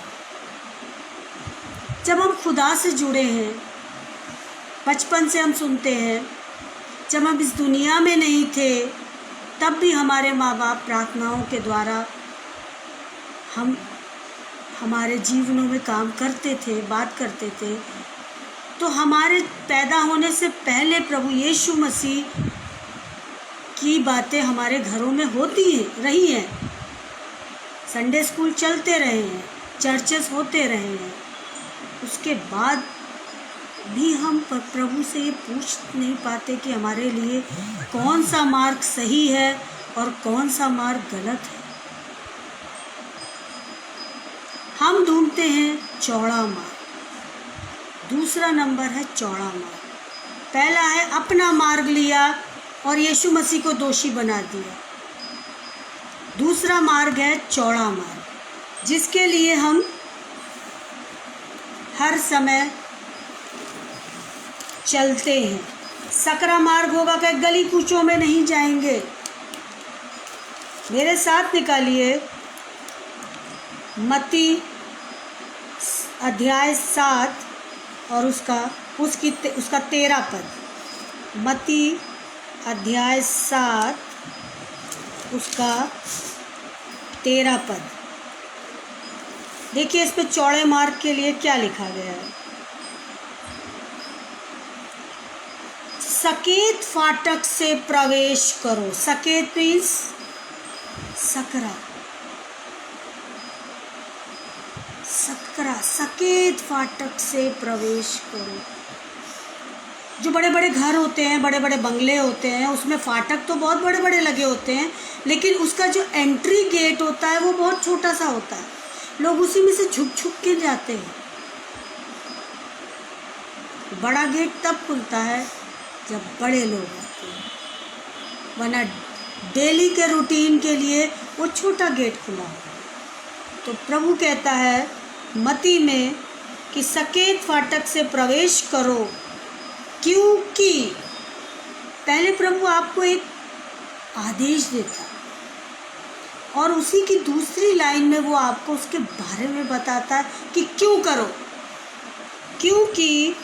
जब हम खुदा से जुड़े हैं, बचपन से हम सुनते हैं, जब हम इस दुनिया में नहीं थे तब भी हमारे माँ बाप प्रार्थनाओं के द्वारा हम हमारे जीवनों में काम करते थे, बात करते थे। तो हमारे पैदा होने से पहले प्रभु यीशु मसीह की बातें हमारे घरों में होती हैं, रही हैं। संडे स्कूल चलते रहे हैं, चर्चेस होते रहे हैं। उसके बाद भी हम प्रभु से ये पूछ नहीं पाते कि हमारे लिए कौन सा मार्ग सही है और कौन सा मार्ग गलत है। हम ढूंढते हैं चौड़ा मार्ग। दूसरा नंबर है चौड़ा मार्ग। पहला है अपना मार्ग लिया और यीशु मसीह को दोषी बना दिया। दूसरा मार्ग है चौड़ा मार्ग, जिसके लिए हम हर समय चलते हैं। सकरा मार्ग होगा कि गली कूचों में नहीं जाएंगे। मेरे साथ निकालिए मत्ती अध्याय 7 और उसका 13 पद। मत्ती अध्याय 7 उसका 13 पद। देखिए इस पे चौड़े मार्ग के लिए क्या लिखा गया है। सकेत फाटक से प्रवेश करो। सकेत मीन्स सकरा। सकरा, सकेत फाटक से प्रवेश करो। जो बड़े बड़े घर होते हैं, बड़े बड़े बंगले होते हैं, उसमें फाटक तो बहुत बड़े बड़े लगे होते हैं, लेकिन उसका जो एंट्री गेट होता है वो बहुत छोटा सा होता है। लोग उसी में से झुक झुक के जाते हैं। बड़ा गेट तब खुलता है जब बड़े लोग आते हैं, वरना डेली के रूटीन के लिए वो छोटा गेट खुला हो। तो प्रभु कहता है मत्ती में कि सकेत फाटक से प्रवेश करो, क्योंकि पहले प्रभु आपको एक आदेश देता और उसी की दूसरी लाइन में वो आपको उसके बारे में बताता है कि क्यों करो। क्योंकि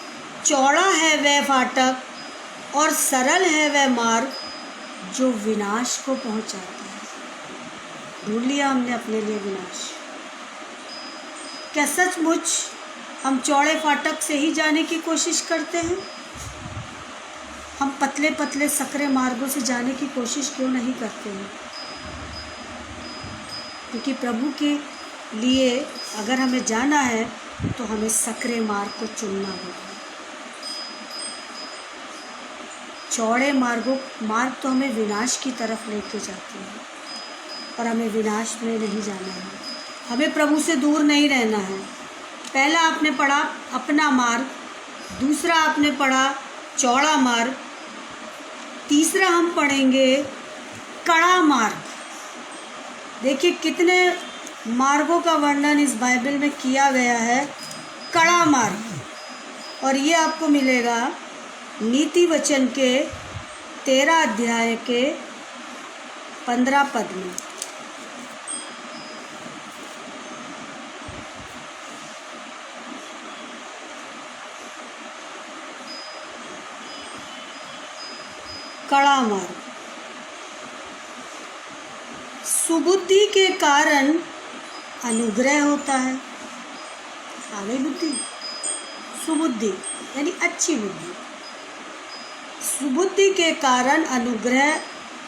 चौड़ा है वह फाटक और सरल है वह मार्ग जो विनाश को पहुंचाता है। ढूंढ लिया हमने अपने लिए विनाश। क्या सचमुच हम चौड़े फाटक से ही जाने की कोशिश करते हैं? हम पतले पतले सकरे मार्गों से जाने की कोशिश क्यों नहीं करते हैं? क्योंकि प्रभु के लिए अगर हमें जाना है तो हमें सकरे मार्ग को चुनना होगा। चौड़े मार्ग तो हमें विनाश की तरफ लेके जाते हैं और हमें विनाश में नहीं जाना है। हमें प्रभु से दूर नहीं रहना है। पहला आपने पढ़ा अपना मार्ग, दूसरा आपने पढ़ा चौड़ा मार्ग, तीसरा हम पढ़ेंगे कड़ा मार्ग। देखिए कितने मार्गों का वर्णन इस बाइबल में किया गया है। कड़ा मार्ग, और ये आपको मिलेगा नीति वचन के 13 अध्याय के 15 पद में। कड़ा मार्ग। सुबुद्धि के कारण अनुग्रह होता है। आ गई बुद्धि। सुबुद्धि यानी अच्छी बुद्धि। सुबुद्धि के कारण अनुग्रह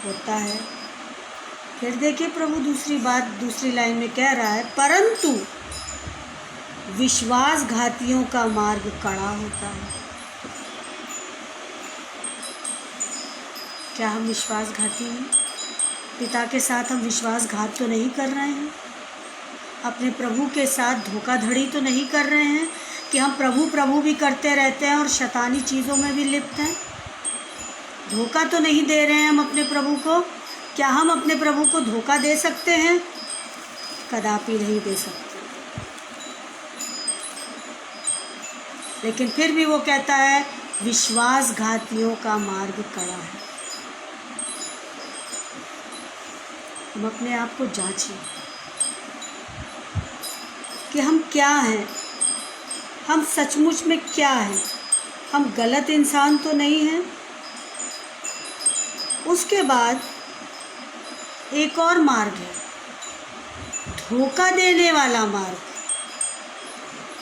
होता है। फिर देखिए प्रभु दूसरी बात दूसरी लाइन में कह रहा है, परंतु विश्वासघातियों का मार्ग कड़ा होता है। क्या हम विश्वासघाती हैं? पिता के साथ हम विश्वासघात तो नहीं कर रहे हैं? अपने प्रभु के साथ धोखाधड़ी तो नहीं कर रहे हैं कि हम प्रभु प्रभु भी करते रहते हैं और शैतानी चीज़ों में भी लिप्त हैं? धोखा तो नहीं दे रहे हैं हम अपने प्रभु को क्या हम अपने प्रभु को धोखा दे सकते हैं? कदापि नहीं दे सकते। लेकिन फिर भी वो कहता है विश्वासघातियों का मार्ग कड़ा है। हम अपने आप को जांचें कि हम क्या हैं, हम सचमुच में क्या हैं, हम गलत इंसान तो नहीं हैं। उसके बाद एक और मार्ग है, धोखा देने वाला मार्ग,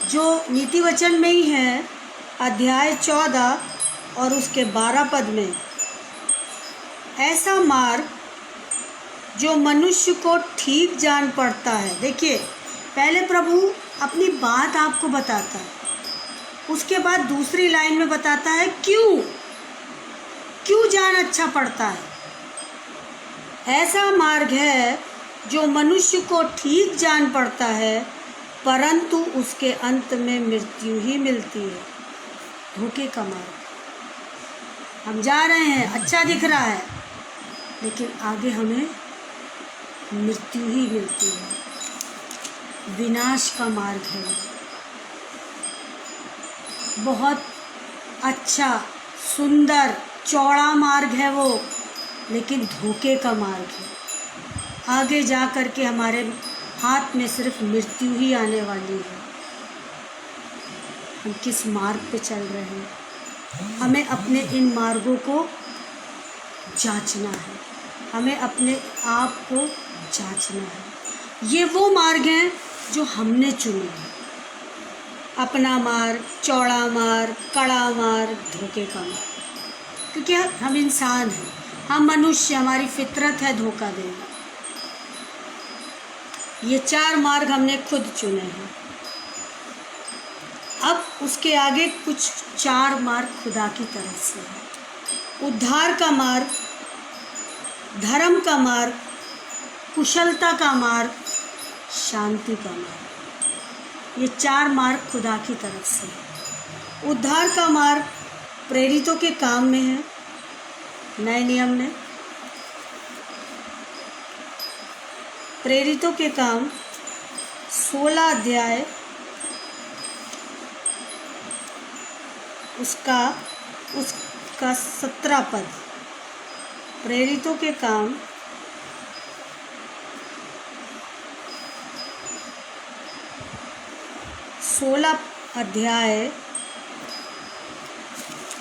जो नीति वचन में ही है, अध्याय 14 और उसके 12 पद में। ऐसा मार्ग जो मनुष्य को ठीक जान पड़ता है। देखिए, पहले प्रभु अपनी बात आपको बताता है, उसके बाद दूसरी लाइन में बताता है क्यों जान अच्छा पड़ता है। ऐसा मार्ग है जो मनुष्य को ठीक जान पड़ता है, परंतु उसके अंत में मृत्यु ही मिलती है। धोखे का मार्ग, हम जा रहे हैं, अच्छा दिख रहा है, लेकिन आगे हमें मृत्यु ही मिलती है। विनाश का मार्ग है, बहुत अच्छा सुंदर चौड़ा मार्ग है वो, लेकिन धोखे का मार्ग है। आगे जा कर के हमारे हाथ में सिर्फ मृत्यु ही आने वाली है। हम किस मार्ग पे चल रहे हैं, हमें अपने इन मार्गों को जांचना है, हमें अपने आप को जांचना है। ये वो मार्ग हैं जो हमने चुने हैं, अपना मार्ग, चौड़ा मार्ग, कड़ा मार्ग, धोखे का मार्ग। क्योंकि हम इंसान हैं, हम मनुष्य, हमारी फितरत है धोखा देना। ये 4 मार्ग हमने खुद चुने हैं। अब उसके आगे कुछ 4 मार्ग खुदा की तरफ से है। उद्धार का मार्ग, धर्म का मार्ग, कुशलता का मार्ग, शांति का मार्ग। ये 4 मार्ग खुदा की तरफ से है। उद्धार का मार्ग प्रेरितों के काम में है, नए नियम में। प्रेरितों के काम 16 अध्याय उसका 17 पद। प्रेरितों के काम 16 अध्याय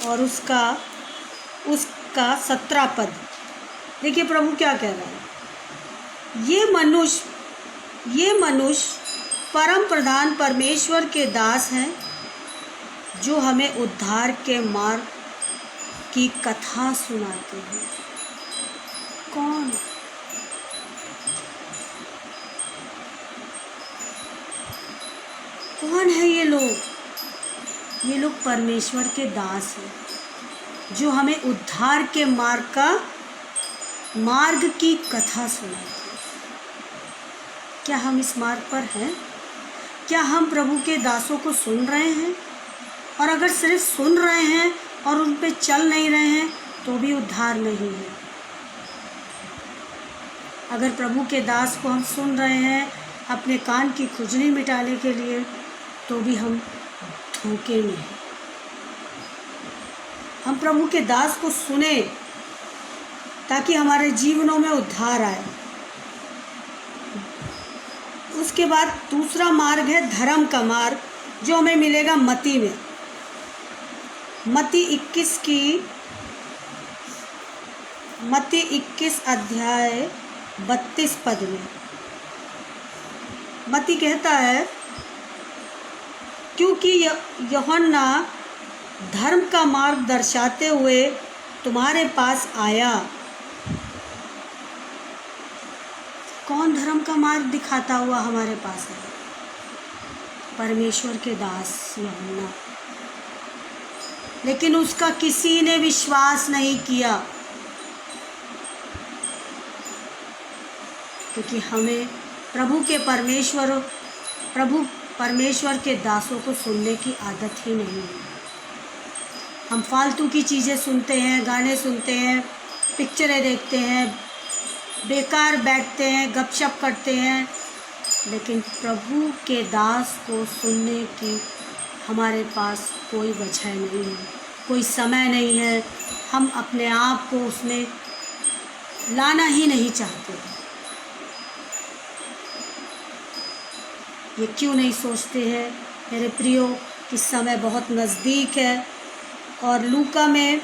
और उसका 17 पद। देखिए प्रभु क्या कह रहा है। ये मनुष्य परम प्रधान परमेश्वर के दास हैं, जो हमें उद्धार के मार्ग की कथा सुनाते हैं। कौन? कौन है ये लोग? ये लोग परमेश्वर के दास हैं, जो हमें उद्धार के मार्ग की कथा सुनाते हैं। क्या हम इस मार्ग पर हैं? क्या हम प्रभु के दासों को सुन रहे हैं? और अगर सिर्फ सुन रहे हैं और उन पे चल नहीं रहे हैं तो भी उद्धार नहीं है। अगर प्रभु के दास को हम सुन रहे हैं अपने कान की खुजली मिटाने के लिए, तो भी हम धोखे में हैं। हम प्रभु के दास को सुने ताकि हमारे जीवनों में उद्धार आए। उसके बाद दूसरा मार्ग है धर्म का मार्ग, जो हमें मिलेगा मत्ती में। मत्ती 21 अध्याय 32 पद में मत्ती कहता है, क्योंकि यूहन्ना धर्म का मार्ग दर्शाते हुए तुम्हारे पास आया। कौन धर्म का मार्ग दिखाता हुआ हमारे पास है? परमेश्वर के दास यूहन्ना। लेकिन उसका किसी ने विश्वास नहीं किया, क्योंकि हमें प्रभु परमेश्वर के दासों को सुनने की आदत ही नहीं है। हम फालतू की चीज़ें सुनते हैं, गाने सुनते हैं, पिक्चरें देखते हैं, बेकार बैठते हैं, गपशप करते हैं, लेकिन प्रभु के दास को सुनने की हमारे पास कोई वजह नहीं है, कोई समय नहीं है। हम अपने आप को उसमें लाना ही नहीं चाहते। ये क्यों नहीं सोचते हैं मेरे प्रियो कि समय बहुत नज़दीक है। और लूका में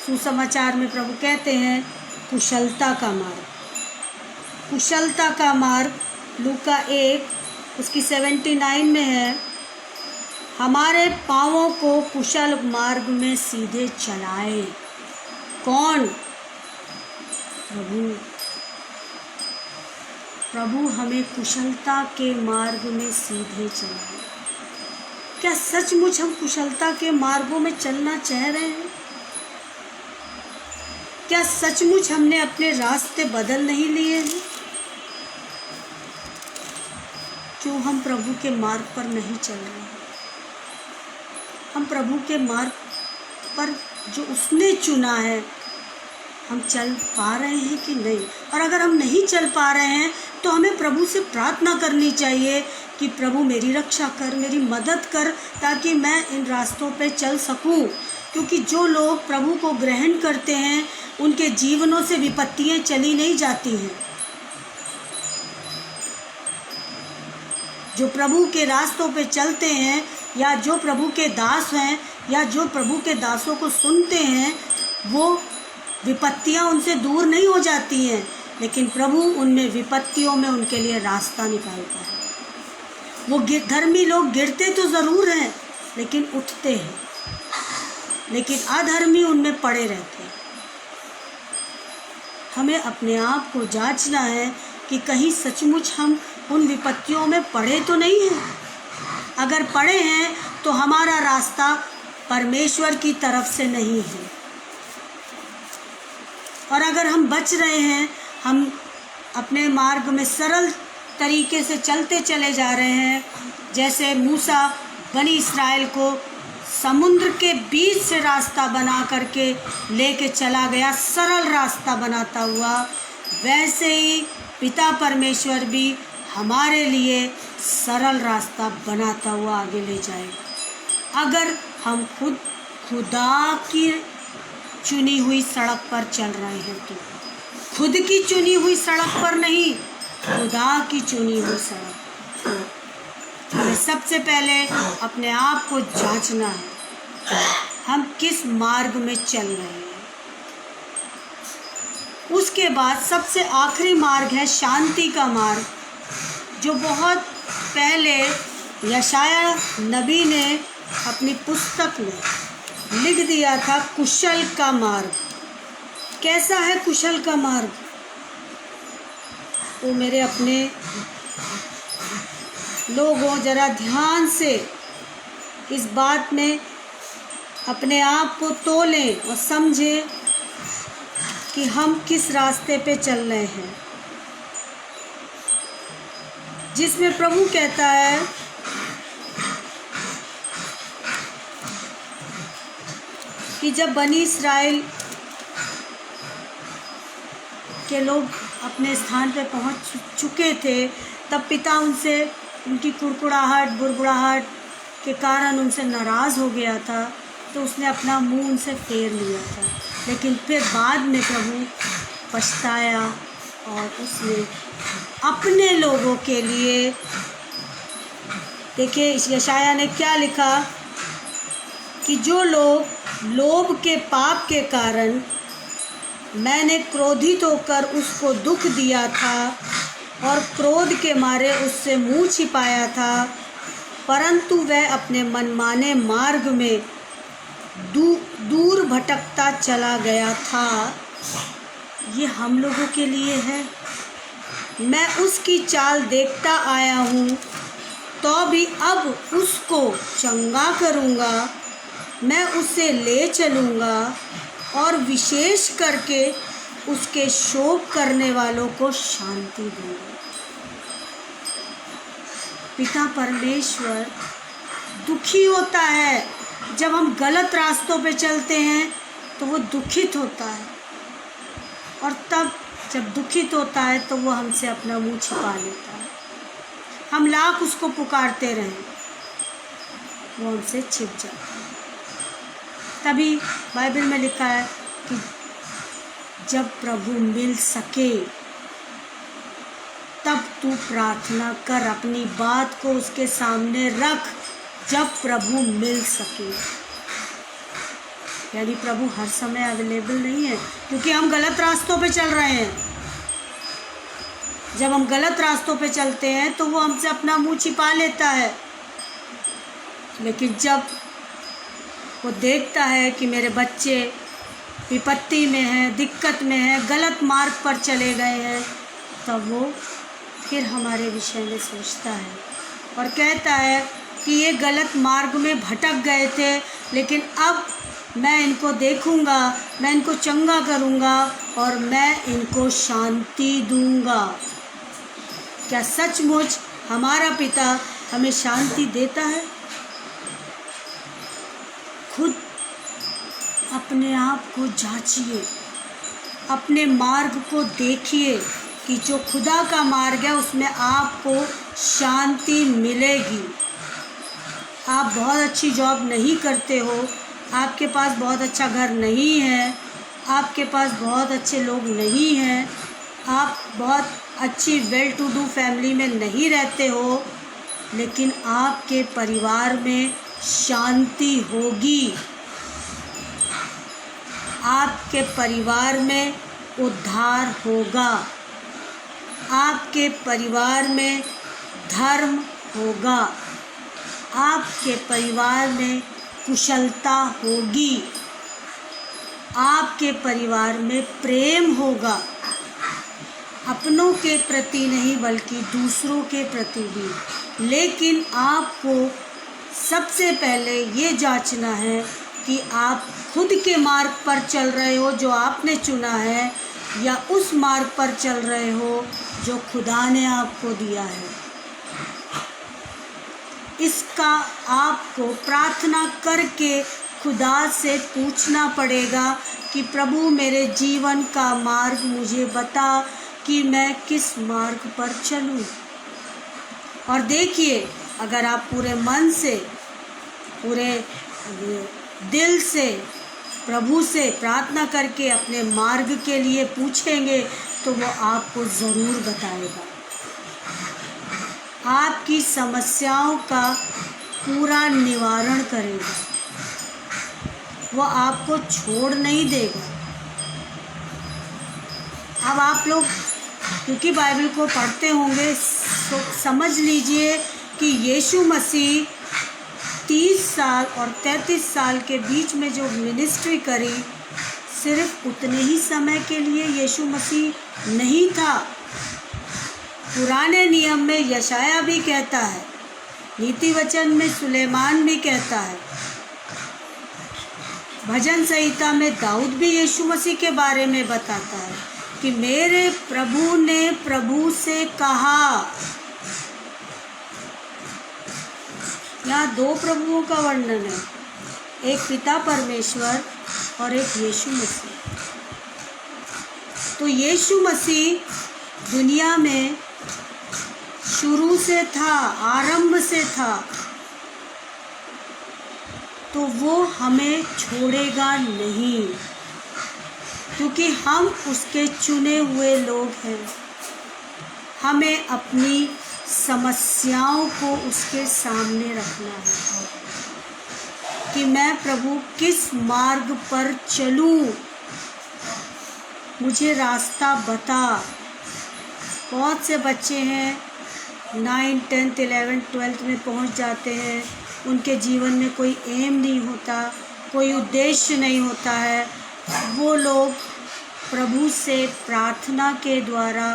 सुसमाचार में प्रभु कहते हैं कुशलता का मार्ग, कुशलता का मार्ग लूका 1 उसकी 79 में है, हमारे पाँवों को कुशल मार्ग में सीधे चलाए। कौन? प्रभु। प्रभु हमें कुशलता के मार्ग में सीधे चलाए। क्या सचमुच हम कुशलता के मार्गों में चलना चाह रहे हैं? क्या सचमुच हमने अपने रास्ते बदल नहीं लिए हैं? क्यों हम प्रभु के मार्ग पर नहीं चल रहे हैं? हम प्रभु के मार्ग पर जो उसने चुना है हम चल पा रहे हैं कि नहीं? और अगर हम नहीं चल पा रहे हैं तो हमें प्रभु से प्रार्थना करनी चाहिए कि प्रभु मेरी रक्षा कर, मेरी मदद कर, ताकि मैं इन रास्तों पे चल सकूं। क्योंकि जो लोग प्रभु को ग्रहण करते हैं उनके जीवनों से विपत्तियां चली नहीं जाती हैं। जो प्रभु के रास्तों पे चलते हैं या जो प्रभु के दास हैं या जो प्रभु के दासों को सुनते हैं, वो विपत्तियां उनसे दूर नहीं हो जाती हैं, लेकिन प्रभु उनमें विपत्तियों में उनके लिए रास्ता निकालता है। वो धर्मी लोग गिरते तो ज़रूर हैं लेकिन उठते हैं, लेकिन अधर्मी उनमें पड़े रहते हैं। हमें अपने आप को जांचना है कि कहीं सचमुच हम उन विपत्तियों में पड़े तो नहीं हैं। अगर पड़े हैं तो हमारा रास्ता परमेश्वर की तरफ से नहीं है। और अगर हम बच रहे हैं, हम अपने मार्ग में सरल तरीके से चलते चले जा रहे हैं, जैसे मूसा बनी इस्राएल को समुद्र के बीच से रास्ता बना करके लेके चला गया, सरल रास्ता बनाता हुआ, वैसे ही पिता परमेश्वर भी हमारे लिए सरल रास्ता बनाता हुआ आगे ले जाएगा। अगर हम खुदा की चुनी हुई सड़क पर चल रहे हैं तो, खुद की चुनी हुई सड़क पर नहीं, खुदा की चुनी हुई सड़क। तो हमें सबसे पहले अपने आप को जांचना है हम किस मार्ग में चल रहे हैं। उसके बाद सबसे आखिरी मार्ग है शांति का मार्ग, जो बहुत पहले यशाया नबी ने अपनी पुस्तक में लिख दिया था, कुशल का मार्ग। कैसा है कुशल का मार्ग? वो मेरे अपने लोगों ज़रा ध्यान से इस बात में अपने आप को तोलें और समझें कि हम किस रास्ते पे चल रहे हैं, जिसमें प्रभु कहता है कि जब बनी इस्राएल के लोग अपने स्थान पे पहुंच चुके थे, तब पिता उनसे उनकी कुड़कुड़ाहट बुड़बुड़ाहट के कारण उनसे नाराज़ हो गया था, तो उसने अपना मुंह उनसे फेर लिया था। लेकिन फिर बाद में प्रभु पछताया और उसने अपने लोगों के लिए, देखिए यशाया ने क्या लिखा कि जो लोग लोभ के पाप के कारण मैंने क्रोधित होकर उसको दुख दिया था और क्रोध के मारे उससे मुंह छिपाया था, परंतु वह अपने मनमाने मार्ग में दूर भटकता चला गया था। ये हम लोगों के लिए है। मैं उसकी चाल देखता आया हूँ, तो भी अब उसको चंगा करूँगा, मैं उसे ले चलूँगा और विशेष करके उसके शोक करने वालों को शांति दूँगा। पिता परमेश्वर दुखी होता है जब हम गलत रास्तों पे चलते हैं, तो वो दुखित होता है। और तब जब दुखित होता है तो वो हमसे अपना मुंह छिपा लेता है। हम लाख उसको पुकारते रहें, वो हमसे छिप जाता है। तभी बाइबल में लिखा है कि जब प्रभु मिल सके तब तू प्रार्थना कर, अपनी बात को उसके सामने रख, जब प्रभु मिल सके। यानी प्रभु हर समय अवेलेबल नहीं है, क्योंकि हम गलत रास्तों पे चल रहे हैं। जब हम गलत रास्तों पे चलते हैं तो वो हमसे अपना मुंह छिपा लेता है। लेकिन जब वो देखता है कि मेरे बच्चे विपत्ति में हैं, दिक्कत में हैं, गलत मार्ग पर चले गए हैं, तब वो फिर हमारे विषय में सोचता है और कहता है कि ये गलत मार्ग में भटक गए थे, लेकिन अब मैं इनको देखूंगा, मैं इनको चंगा करूंगा और मैं इनको शांति दूंगा। क्या सचमुच हमारा पिता हमें शांति देता है? खुद अपने आप को जांचिए, अपने मार्ग को देखिए कि जो खुदा का मार्ग है उसमें आपको शांति मिलेगी। आप बहुत अच्छी जॉब नहीं करते हो, आपके पास बहुत अच्छा घर नहीं है, आपके पास बहुत अच्छे लोग नहीं हैं, आप बहुत अच्छी वेल टू डू फैमिली में नहीं रहते हो, लेकिन आपके परिवार में शांति होगी, आपके परिवार में उद्धार होगा, आपके परिवार में धर्म होगा, आपके परिवार में कुशलता होगी, आपके परिवार में प्रेम होगा, अपनों के प्रति नहीं बल्कि दूसरों के प्रति भी। लेकिन आपको सबसे पहले ये जांचना है कि आप खुद के मार्ग पर चल रहे हो जो आपने चुना है, या उस मार्ग पर चल रहे हो जो खुदा ने आपको दिया है। इसका आपको प्रार्थना करके खुदा से पूछना पड़ेगा कि प्रभु मेरे जीवन का मार्ग मुझे बता कि मैं किस मार्ग पर चलूं। और देखिए, अगर आप पूरे मन से, पूरे दिल से प्रभु से प्रार्थना करके अपने मार्ग के लिए पूछेंगे तो वो आपको ज़रूर बताएगा। आपकी समस्याओं का पूरा निवारण करेगा, वो आपको छोड़ नहीं देगा। अब आप लोग क्योंकि बाइबल को पढ़ते होंगे तो समझ लीजिए कि यीशु मसीह 30 साल और 33 साल के बीच में जो मिनिस्ट्री करी, सिर्फ उतने ही समय के लिए यीशु मसीह नहीं था। पुराने नियम में यशाया भी कहता है, नीति वचन में सुलेमान भी कहता है, भजन संहिता में दाऊद भी यीशु मसीह के बारे में बताता है कि मेरे प्रभु ने प्रभु से कहा। यहाँ दो प्रभुओं का वर्णन है, एक पिता परमेश्वर और एक यीशु मसीह। तो यीशु मसीह दुनिया में शुरू से था, आरंभ से था, तो वो हमें छोड़ेगा नहीं, क्योंकि हम उसके चुने हुए लोग हैं। हमें अपनी समस्याओं को उसके सामने रखना है कि मैं प्रभु किस मार्ग पर चलूं, मुझे रास्ता बता। बहुत से बच्चे हैं 9, 10, 11, 12 में पहुंच जाते हैं, उनके जीवन में कोई एम नहीं होता, कोई उद्देश्य नहीं होता है। वो लोग प्रभु से प्रार्थना के द्वारा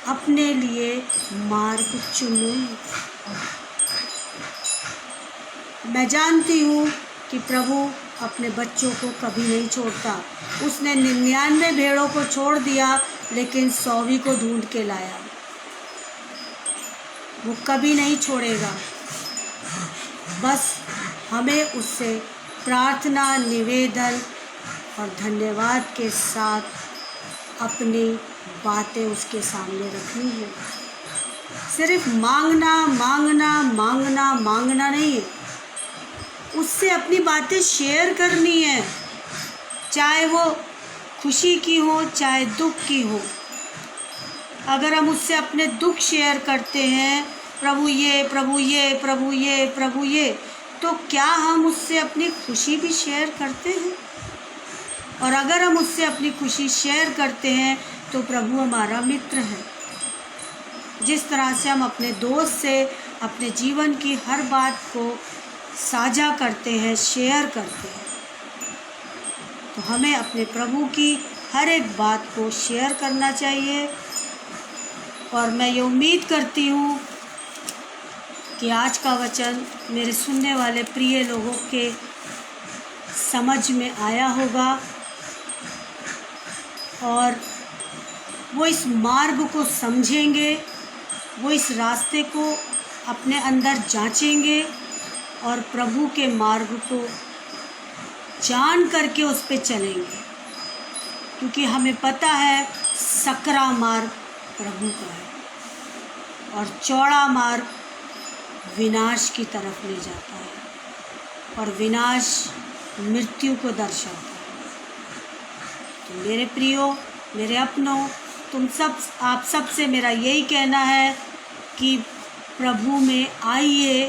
अपने लिए मार्ग चुनें। मैं जानती हूँ कि प्रभु अपने बच्चों को कभी नहीं छोड़ता। उसने 99 भेड़ों को छोड़ दिया, लेकिन 100वीं को ढूंढ के लाया। वो कभी नहीं छोड़ेगा। बस हमें उससे प्रार्थना, निवेदन और धन्यवाद के साथ अपनी बातें उसके सामने रखनी है। सिर्फ मांगना मांगना मांगना मांगना नहीं है, उससे अपनी बातें शेयर करनी है, चाहे वो खुशी की हो चाहे दुख की हो। अगर हम उससे अपने दुख शेयर करते हैं, प्रभु ये प्रभु ये प्रभु ये प्रभु ये, तो क्या हम उससे अपनी खुशी भी शेयर करते हैं? और अगर हम उससे अपनी खुशी शेयर करते हैं तो प्रभु हमारा मित्र है। जिस तरह से हम अपने दोस्त से अपने जीवन की हर बात को साझा करते हैं, शेयर करते हैं, तो हमें अपने प्रभु की हर एक बात को शेयर करना चाहिए। और मैं ये उम्मीद करती हूँ कि आज का वचन मेरे सुनने वाले प्रिय लोगों के समझ में आया होगा और वो इस मार्ग को समझेंगे, वो इस रास्ते को अपने अंदर जांचेंगे और प्रभु के मार्ग को जान करके उस पे चलेंगे। क्योंकि हमें पता है सकरा मार्ग प्रभु का है और चौड़ा मार्ग विनाश की तरफ ले जाता है और विनाश मृत्यु को दर्शाता है। तो मेरे प्रियो, मेरे अपनों, आप सब से मेरा यही कहना है कि प्रभु में आइए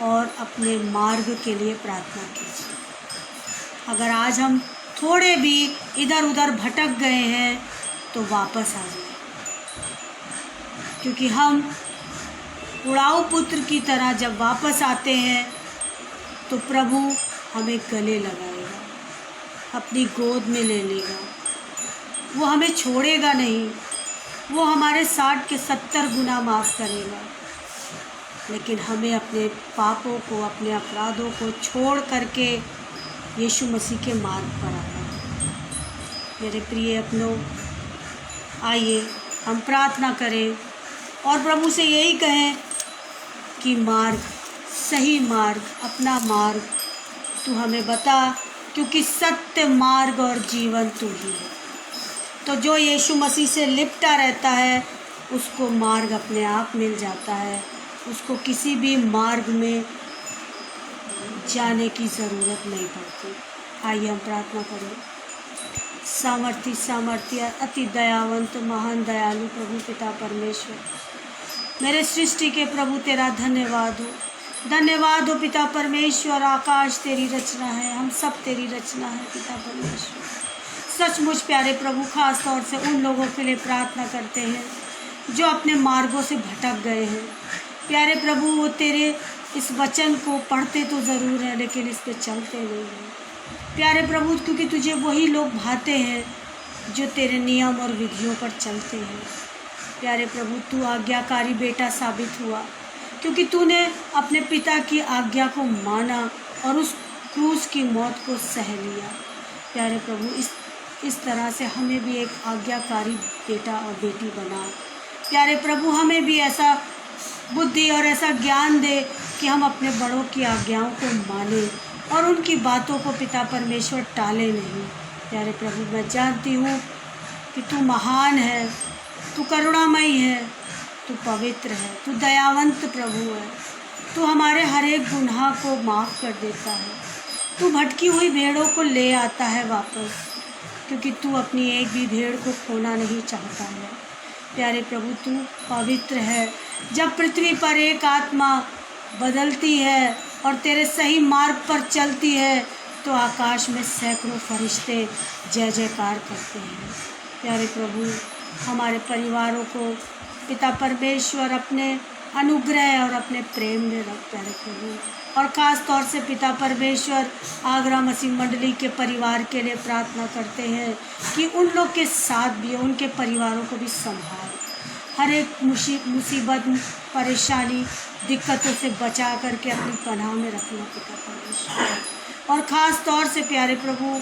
और अपने मार्ग के लिए प्रार्थना कीजिए। अगर आज हम थोड़े भी इधर उधर भटक गए हैं तो वापस आ जाए, क्योंकि हम उड़ाऊ पुत्र की तरह जब वापस आते हैं तो प्रभु हमें गले लगाएगा, अपनी गोद में ले लेगा, वो हमें छोड़ेगा नहीं, वो हमारे 60 के 70 गुना माफ़ करेगा। लेकिन हमें अपने पापों को, अपने अपराधों को छोड़ करके यीशु मसीह के मार्ग पर आना है। मेरे प्रिय अपनों, आइए हम प्रार्थना करें और प्रभु से यही कहें कि मार्ग, सही मार्ग, अपना मार्ग तू हमें बता, क्योंकि सत्य, मार्ग और जीवन तू ही है। तो जो यीशु मसीह से लिपटा रहता है उसको मार्ग अपने आप मिल जाता है, उसको किसी भी मार्ग में जाने की ज़रूरत नहीं पड़ती। आइए हम प्रार्थना करें। सामर्थ्य अति दयावंत महान दयालु प्रभु पिता परमेश्वर, मेरे सृष्टि के प्रभु तेरा धन्यवाद हो पिता परमेश्वर। आकाश तेरी रचना है, हम सब तेरी रचना है पिता परमेश्वर। सचमुच प्यारे प्रभु, खास तौर से उन लोगों के लिए प्रार्थना करते हैं जो अपने मार्गों से भटक गए हैं। प्यारे प्रभु, वो तेरे इस वचन को पढ़ते तो ज़रूर है लेकिन इस पे चलते नहीं हैं। प्यारे प्रभु, क्योंकि तुझे वही लोग भाते हैं जो तेरे नियम और विधियों पर चलते हैं। प्यारे प्रभु, तू आज्ञाकारी बेटा साबित हुआ क्योंकि तूने अपने पिता की आज्ञा को माना और उस क्रूस की मौत को सह लिया। प्यारे प्रभु, इस तरह से हमें भी एक आज्ञाकारी बेटा और बेटी बना। प्यारे प्रभु, हमें भी ऐसा बुद्धि और ऐसा ज्ञान दे कि हम अपने बड़ों की आज्ञाओं को माने और उनकी बातों को पिता परमेश्वर टाले नहीं। प्यारे प्रभु, मैं जानती हूँ कि तू महान है, तू करुणामयी है, तू पवित्र है, तू दयावंत प्रभु है, तू हमारे हर एक गुनाह को माफ़ कर देता है, तू भटकी हुई भेड़ों को ले आता है वापस, क्योंकि तू अपनी एक भी भेड़ को खोना नहीं चाहता है। प्यारे प्रभु, तू पवित्र है। जब पृथ्वी पर एक आत्मा बदलती है और तेरे सही मार्ग पर चलती है तो आकाश में सैकड़ों फरिश्ते जय जयकार करते हैं। प्यारे प्रभु, हमारे परिवारों को पिता परमेश्वर अपने अनुग्रह और अपने प्रेम में रख। प्यारे प्रभु, और ख़ास तौर से पिता परमेश्वर आगरा मसीह मंडली के परिवार के लिए प्रार्थना करते हैं कि उन लोग के साथ भी, उनके परिवारों को भी संभाल, हर एक मुसीबत, परेशानी, दिक्कतों से बचा करके अपनी पनाह में रखना पिता परमेश्वर। और ख़ास तौर से प्यारे प्रभु,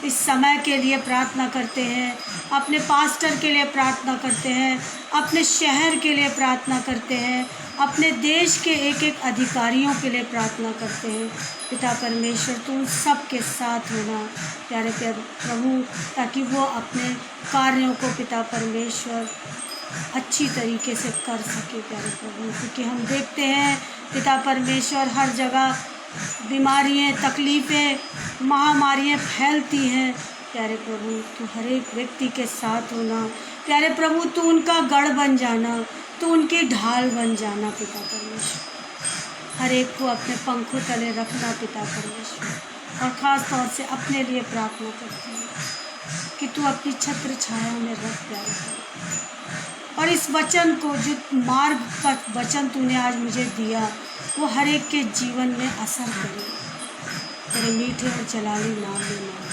इस समय के लिए प्रार्थना करते हैं, अपने पास्टर के लिए प्रार्थना करते हैं, अपने शहर के लिए प्रार्थना करते हैं, अपने देश के एक एक अधिकारियों के लिए प्रार्थना करते हैं। पिता परमेश्वर तू उन सब के साथ होना प्यारे प्रभु, ताकि वो अपने कार्यों को पिता परमेश्वर अच्छी तरीके से कर सके प्यारे प्रभु। क्योंकि हम देखते हैं पिता परमेश्वर हर जगह बीमारियाँ, तकलीफ़ें, महामारियाँ फैलती हैं प्यारे प्रभु। तू हर एक व्यक्ति के साथ होना प्यारे प्रभु, तू उनका गढ़ बन जाना, तू उनकी ढाल बन जाना पिता परमेश्वर। हर एक को अपने पंखों तले रखना पिता परमेश्वर। और ख़ास तौर से अपने लिए प्रार्थना करती हूँ कि तू अपनी छत्र छाया में रख प्यारे प्रभु। और इस वचन को, जो मार्ग का वचन तूने आज मुझे दिया, वो हर एक के जीवन में असर करे। तेरे मीठे और जलाली नाम में